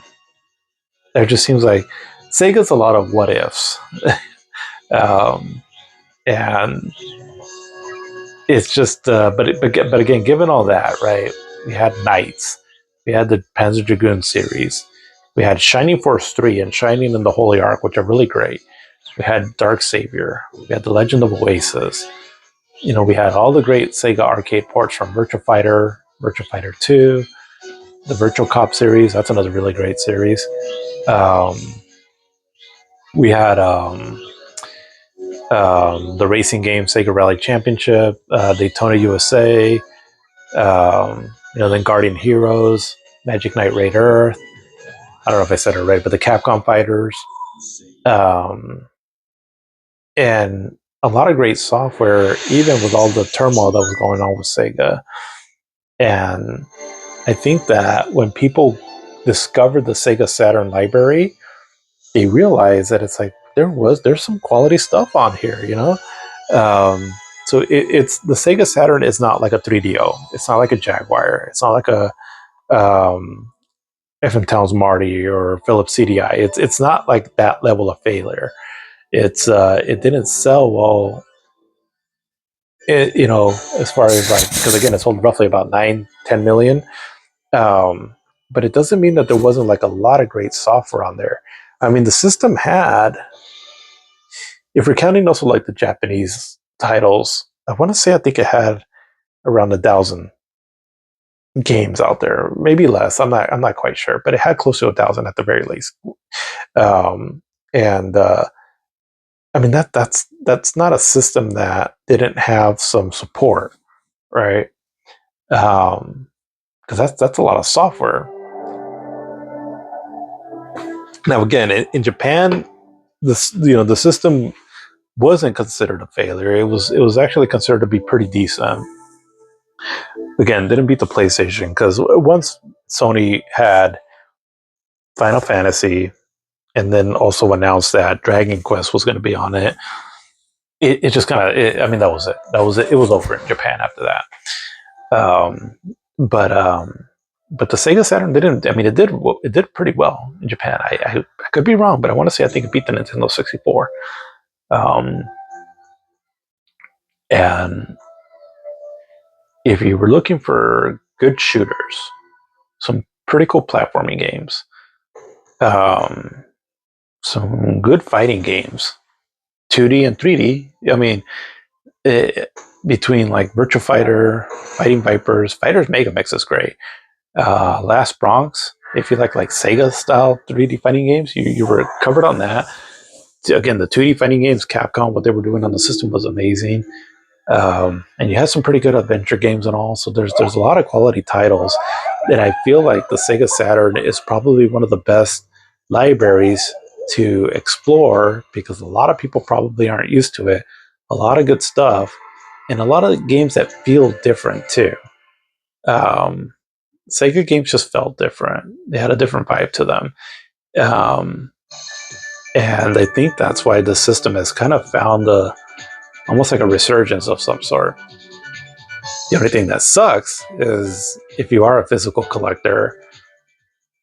it just seems like Sega's a lot of what ifs, um, and it's just. But again, given all that, right? We had Knights, we had the Panzer Dragoon series, we had Shining Force 3 and Shining in the Holy Ark, which are really great. We had Dark Savior, we had The Legend of Oasis. We had all the great Sega arcade ports from Virtua Fighter, Virtua Fighter 2, the Virtual Cop series. That's another really great series. Um, we had the racing game Sega Rally Championship, Daytona USA, then Guardian Heroes, Magic Knight Raid Earth. I don't know if I said it right, but the Capcom Fighters, um, and a lot of great software, even with all the turmoil that was going on with Sega. And I think that when people discovered the Sega Saturn library, they realized that it's like there's some quality stuff on here. Um, so it's the Sega Saturn is not like a 3DO. It's not like a Jaguar. It's not like a FM Towns Marty or Philips CDI. It's not like that level of failure. It didn't sell well. As far as like because again, it sold roughly about 9-10 million. Um, but it doesn't mean that there wasn't like a lot of great software on there. I mean, the system had, if we're counting also like the Japanese titles, I want to say I think it had around 1,000 games out there, maybe less. I'm not quite sure, but it had close to 1,000 at the very least. And I mean that's not a system that didn't have some support, right? Because that's a lot of software. Now again, in Japan, the system wasn't considered a failure. It was actually considered to be pretty decent. Again, didn't beat the PlayStation because once Sony had Final Fantasy and then also announced that Dragon Quest was going to be on it, it just kind of. I mean, that was it. That was it. It was over in Japan after that. But but the Sega Saturn didn't. I mean, it did pretty well in Japan. I could be wrong, but I want to say I think it beat the Nintendo 64. Um, and if you were looking for good shooters, some pretty cool platforming games, um, some good fighting games, 2D and 3D. I mean, it, between like Virtua Fighter, Fighting Vipers, Fighters Mega Mix is great. Last Bronx, if you like Sega style 3D fighting games, you were covered on that. Again, the 2D fighting games, Capcom, what they were doing on the system was amazing. And you had some pretty good adventure games and all. So there's a lot of quality titles, and I feel like the Sega Saturn is probably one of the best libraries to explore because a lot of people probably aren't used to it. A lot of good stuff, and a lot of games that feel different too. Um, Sega games just felt different. They had a different vibe to them. Um, And I think that's why the system has kind of found almost like a resurgence of some sort. The only thing that sucks is if you are a physical collector,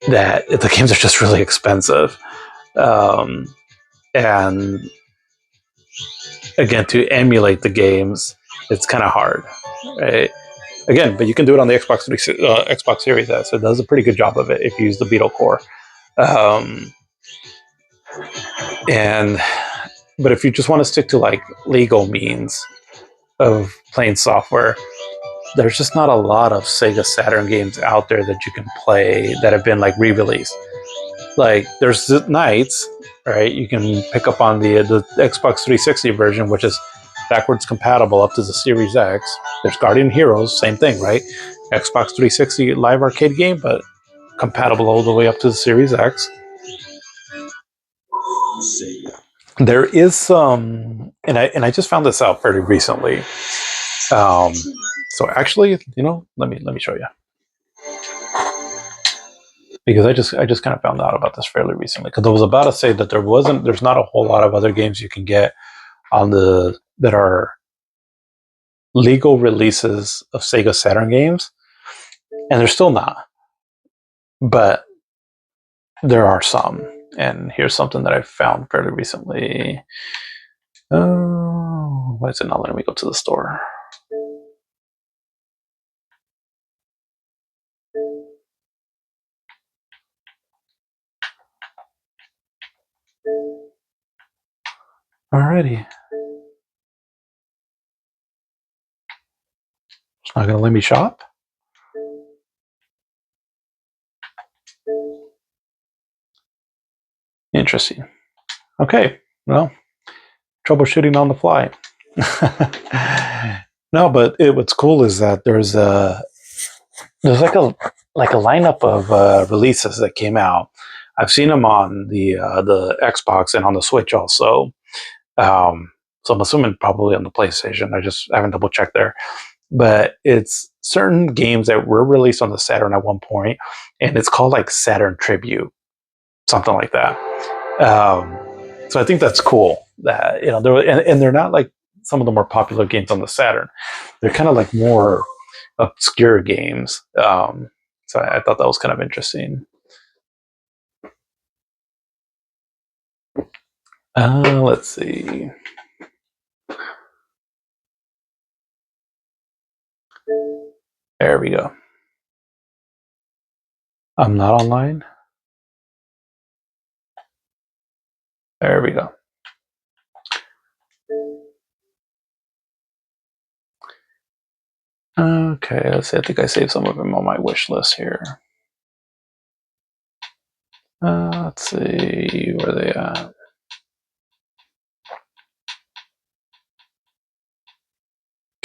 that the games are just really expensive. Um, and again, to emulate the games, it's kind of hard, right? Again, but you can do it on the Xbox Series S. It does a pretty good job of it if you use the Beetle Core. Um, and but if you just want to stick to like legal means of playing software, there's just not a lot of Sega Saturn games out there that you can play that have been like re-released. Like there's Nights, right? You can pick up on the Xbox 360 version, which is backwards compatible up to the Series X. There's Guardian Heroes, same thing, right? Xbox 360 live arcade game, but compatible all the way up to the Series X. There is some, and I just found this out fairly recently. So actually, let me show you, because I just kind of found out about this fairly recently, because I was about to say that there's not a whole lot of other games you can get on the that are legal releases of Sega Saturn games, and there's still not, but there are some. And here's something that I found fairly recently. Oh, why is it not letting me go to the store? Alrighty, it's not going to let me shop. Interesting. Okay, well, troubleshooting on the fly. No, but what's cool is that there's like a lineup of releases that came out. I've seen them on the Xbox and on the Switch also. So I'm assuming probably on the PlayStation. I haven't double checked there, but it's certain games that were released on the Saturn at one point, and it's called like Saturn Tribute, something like that. So I think that's cool that and they're not like some of the more popular games on the Saturn. They're kind of like more obscure games. So I thought that was kind of interesting. Let's see. There we go. I'm not online. There we go. Okay, let's see. I think I saved some of them on my wish list here. Let's see where they at.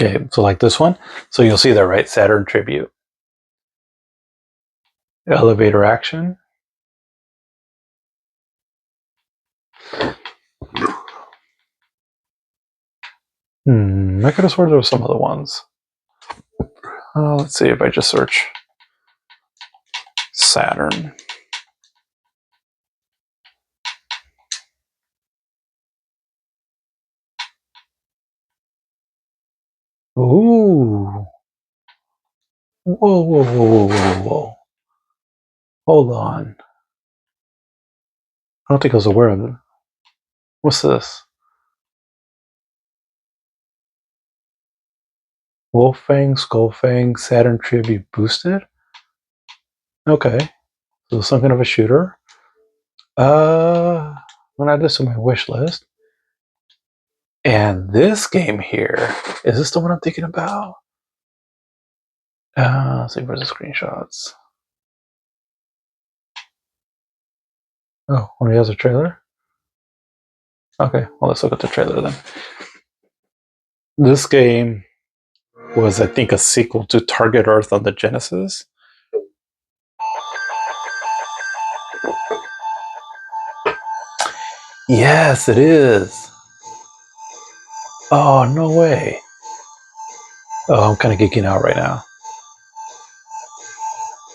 Okay, so like this one. So you'll see there, right? Saturn Tribute. Elevator Action. I could have sworn there were some other ones. Let's see if I just search Saturn. Ooh. Whoa, whoa, whoa, whoa, whoa, whoa. Hold on. I don't think I was aware of it. What's this? Wolfang, Skullfang, Saturn Tribute Boosted? Okay. So some kind of a shooter. I'm gonna add this to my wish list. And this game here, is this the one I'm thinking about? Let's see, where's the screenshots? Oh, only has a trailer? Okay, well, let's look at the trailer then. This game was, I think, a sequel to Target Earth on the Genesis. Yes, it is. Oh, no way. Oh, I'm kind of geeking out right now.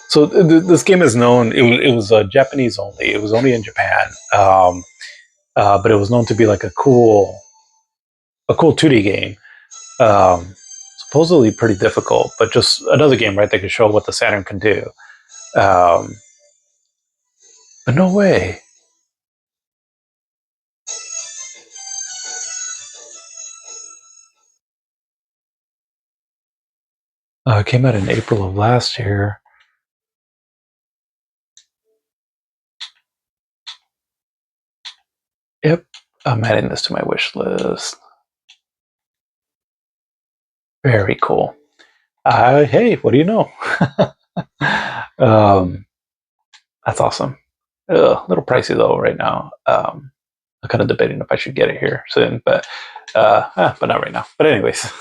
So this game is known. It was Japanese only. It was only in Japan. but it was known to be like a cool 2D game. Um, Supposedly pretty difficult, but just another game, right? That could show what the Saturn can do. Um, but no way. It came out in April of last year. Yep, I'm adding this to my wish list. Very cool. Hey, what do you know? um, that's awesome. A little pricey though right now. I'm kind of debating if I should get it here soon, but not right now. But anyways,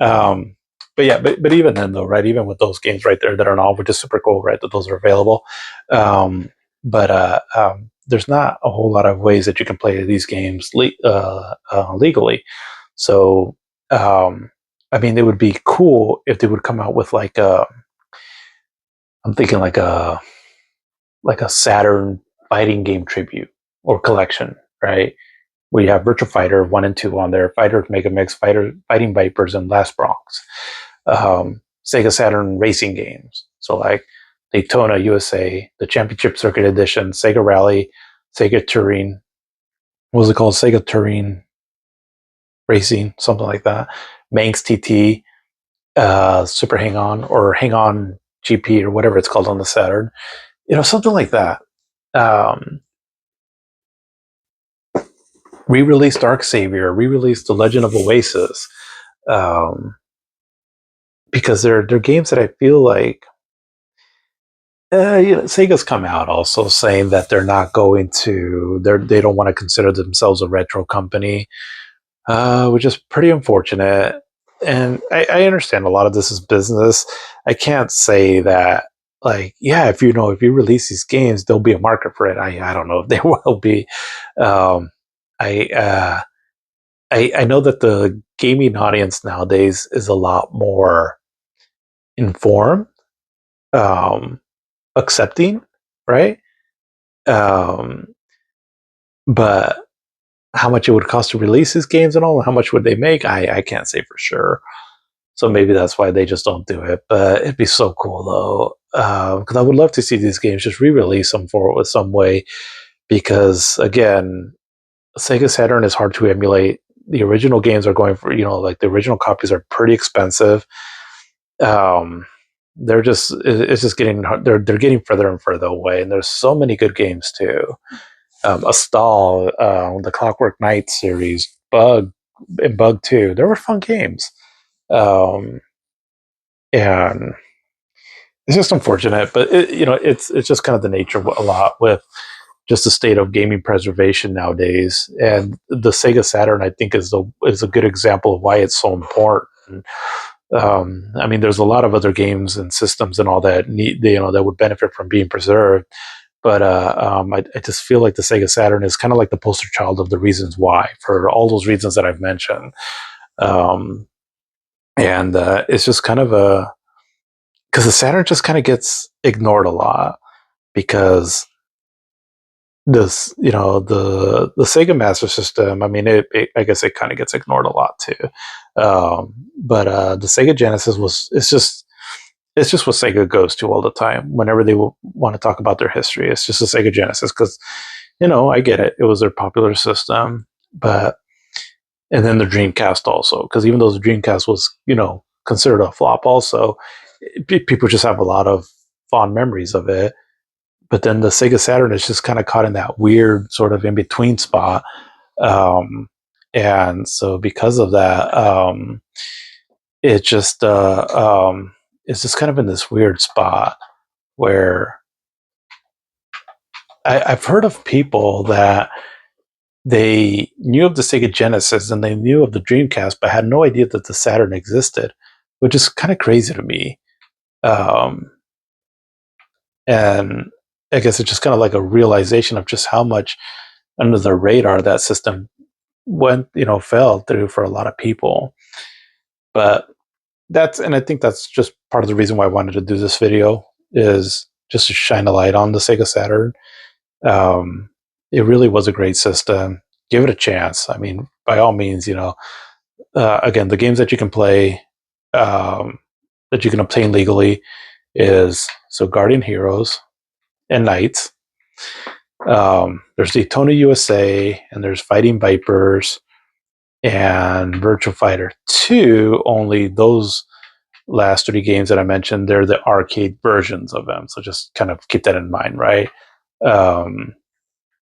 um, but yeah, but even then though, right? Even with those games right there that are not, which is super cool, right? That those are available. There's not a whole lot of ways that you can play these games legally. So, I mean, it would be cool if they would come out with like I'm thinking like a Saturn fighting game tribute or collection, right? Where you have Virtua Fighter 1 and 2 on there, Fighter Mega Mix, Fighting Vipers, and Last Bronx. Sega Saturn racing games. So like Daytona USA, the Championship Circuit Edition, Sega Rally, Sega Touring. What was it called? Sega Touring Racing, something like that. Manx TT, Super Hang On, or Hang On GP, or whatever it's called on the Saturn. Something like that. Um, Re-released Dark Savior, re-released The Legend of Oasis, um, because they're games that I feel like Sega's come out also saying that they're not going to they don't want to consider themselves a retro company, which is pretty unfortunate. And I understand a lot of this is business. I can't say that like yeah, if you release these games, there'll be a market for it. I don't know if there will be. Um, I I know that the gaming audience nowadays is a lot more informed, um, accepting, right? Um, but how much it would cost to release these games and all, and how much would they make? I can't say for sure. So maybe that's why they just don't do it. But it'd be so cool though, because I would love to see these games just re-release them for with some way. Because again, Sega Saturn is hard to emulate. The original games are going for like the original copies are pretty expensive. Um, it's just getting they're getting further and further away, and there's so many good games too. A stall, the Clockwork Knight series, Bug, and Bug 2. They were fun games. Um, and it's just unfortunate, but it's just kind of the nature of a lot with just the state of gaming preservation nowadays. And the Sega Saturn, I think, is a good example of why it's so important. I mean, there's a lot of other games and systems and all that that would benefit from being preserved. But I just feel like the Sega Saturn is kind of like the poster child of the reasons why, for all those reasons that I've mentioned. Um, and it's just kind of because the Saturn just kind of gets ignored a lot because this, the Sega Master System. I mean, I guess it kind of gets ignored a lot too. But the Sega Genesis it's just what Sega goes to all the time whenever they want to talk about their history. It's just a Sega Genesis because, I get it. It was their popular system, but and then the Dreamcast also, because even though the Dreamcast was, considered a flop, also people just have a lot of fond memories of it. But then the Sega Saturn is just kind of caught in that weird sort of in between spot, um, and so because of that, it just it's just kind of in this weird spot where I've heard of people that they knew of the Sega Genesis and they knew of the Dreamcast, but had no idea that the Saturn existed, which is kind of crazy to me. Um, and I guess it's just kind of like a realization of just how much under the radar that system fell through for a lot of people. But and I think that's just part of the reason why I wanted to do this video, is just to shine a light on the Sega Saturn. Um, It really was a great system. Give it a chance. I mean, by all means, again, the games that you can play, that you can obtain legally, is so Guardian Heroes and Knights. There's Daytona USA, and there's Fighting Vipers and Virtua Fighter 2. Only those last 3 games that I mentioned, they're the arcade versions of them. So just kind of keep that in mind, right? Um,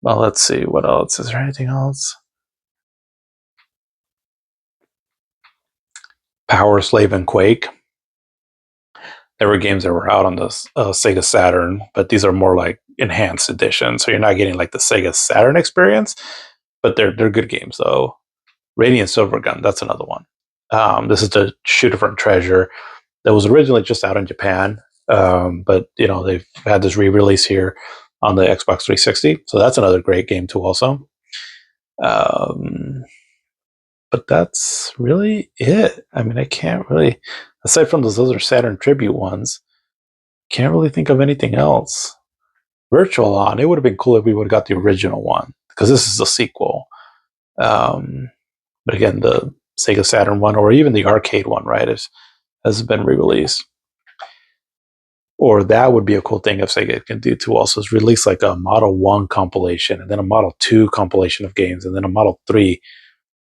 well, let's see. What else? Is there anything else? Power Slave and Quake. There were games that were out on the Sega Saturn, but these are more like enhanced editions. So you're not getting like the Sega Saturn experience, but they're good games though. Radiant Silvergun, that's another one. This is the Shooter from Treasure that was originally just out in Japan, but they've had this re-release here on the Xbox 360. So that's another great game too, also. Um, but that's really it. I mean, I can't really, aside from those other Saturn tribute ones, can't really think of anything else. Virtual On, it would have been cool if we would have got the original one because this is a sequel. But again, the Sega Saturn one or even the arcade one, right, has been re-released. Or that would be a cool thing if Sega can do too. Also, is release like a Model 1 compilation, and then a Model 2 compilation of games, and then a Model 3. You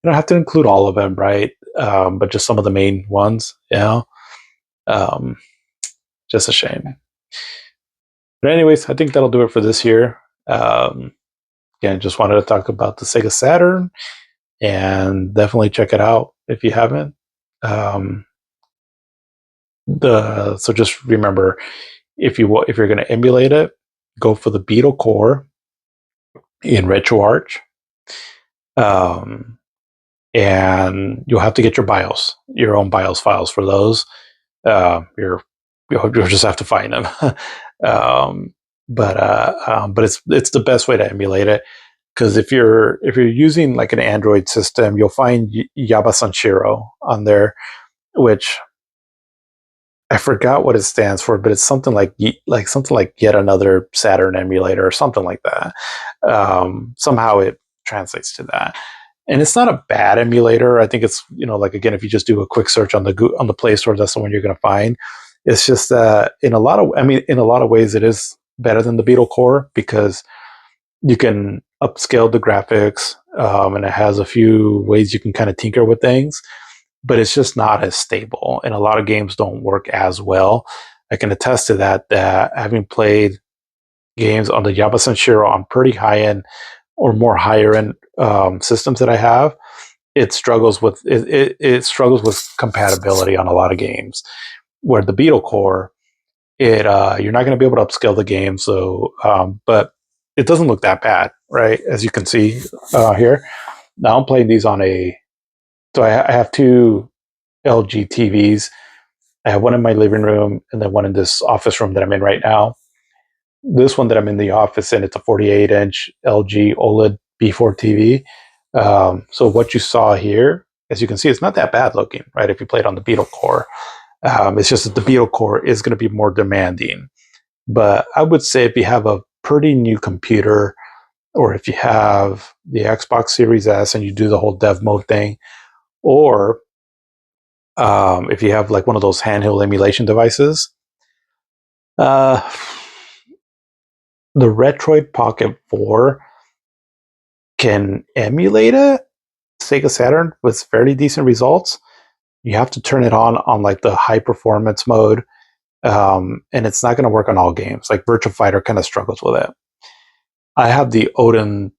don't have to include all of them, right? But just some of the main ones. Um, just a shame. But anyways, I think that'll do it for this year. Again, just wanted to talk about the Sega Saturn, and definitely check it out if you haven't. So just remember, if you're going to emulate it, go for the Beetle Core in RetroArch, and you'll have to get your own BIOS files for those. You'll just have to find them. But it's the best way to emulate it, because if you're using like an Android system, you'll find Yaba Sanshiro on there, which I forgot what it stands for, but it's something like yet another Saturn emulator or something like that. Somehow it translates to that, and it's not a bad emulator. I think it's like, again, if you just do a quick search on the Play Store, that's the one you're going to find. It's just that in a lot of ways, it is better than the Beetle Core because you can upscale the graphics, and it has a few ways you can kind of tinker with things, but it's just not as stable, and a lot of games don't work as well. I can attest to that having played games on the Yaba Sanshiro on pretty high end or more higher end systems that I have, it struggles with compatibility on a lot of games. Where the Beetle Core, you're not going to be able to upscale the game, so but it doesn't look that bad, right? As you can see here. Now I'm playing these on I have 2 LG TVs. I have one in my living room and then one in this office room that I'm in right now. This one that I'm in the office in, it's a 48-inch LG OLED B4 TV. So what you saw here, as you can see, it's not that bad looking, right? If you play it on the Beetle Core, it's just that the Beetle Core is going to be more demanding. But I would say if you have a pretty new computer, or if you have the Xbox Series S and you do the whole dev mode thing, or if you have like one of those handheld emulation devices, uh, the Retroid Pocket 4 can emulate it, Sega Saturn, with fairly decent results. You have to turn it on like the high performance mode, and it's not going to work on all games. Like Virtua Fighter kind of struggles with it. I have the Odin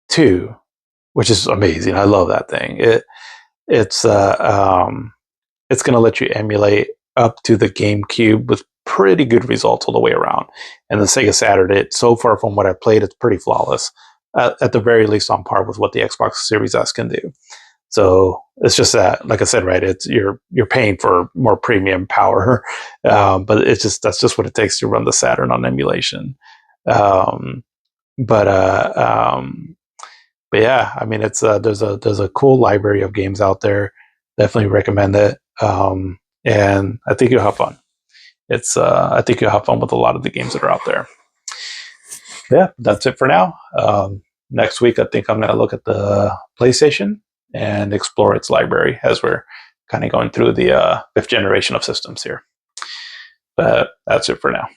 2, which is amazing. I love that thing. It's going to let you emulate up to the GameCube with pretty good results all the way around. And the Sega Saturn, so far from what I've played, it's pretty flawless. At the very least, on par with what the Xbox Series S can do. So it's just that, like I said, right? It's you're paying for more premium power, but that's just what it takes to run the Saturn on emulation. Um, but but yeah, I mean, it's there's a cool library of games out there. Definitely recommend it, and I think you'll have fun. I think you'll have fun with a lot of the games that are out there. Yeah, that's it for now. next week, I think I'm going to look at the PlayStation and explore its library as we're kind of going through the fifth generation of systems here. But that's it for now.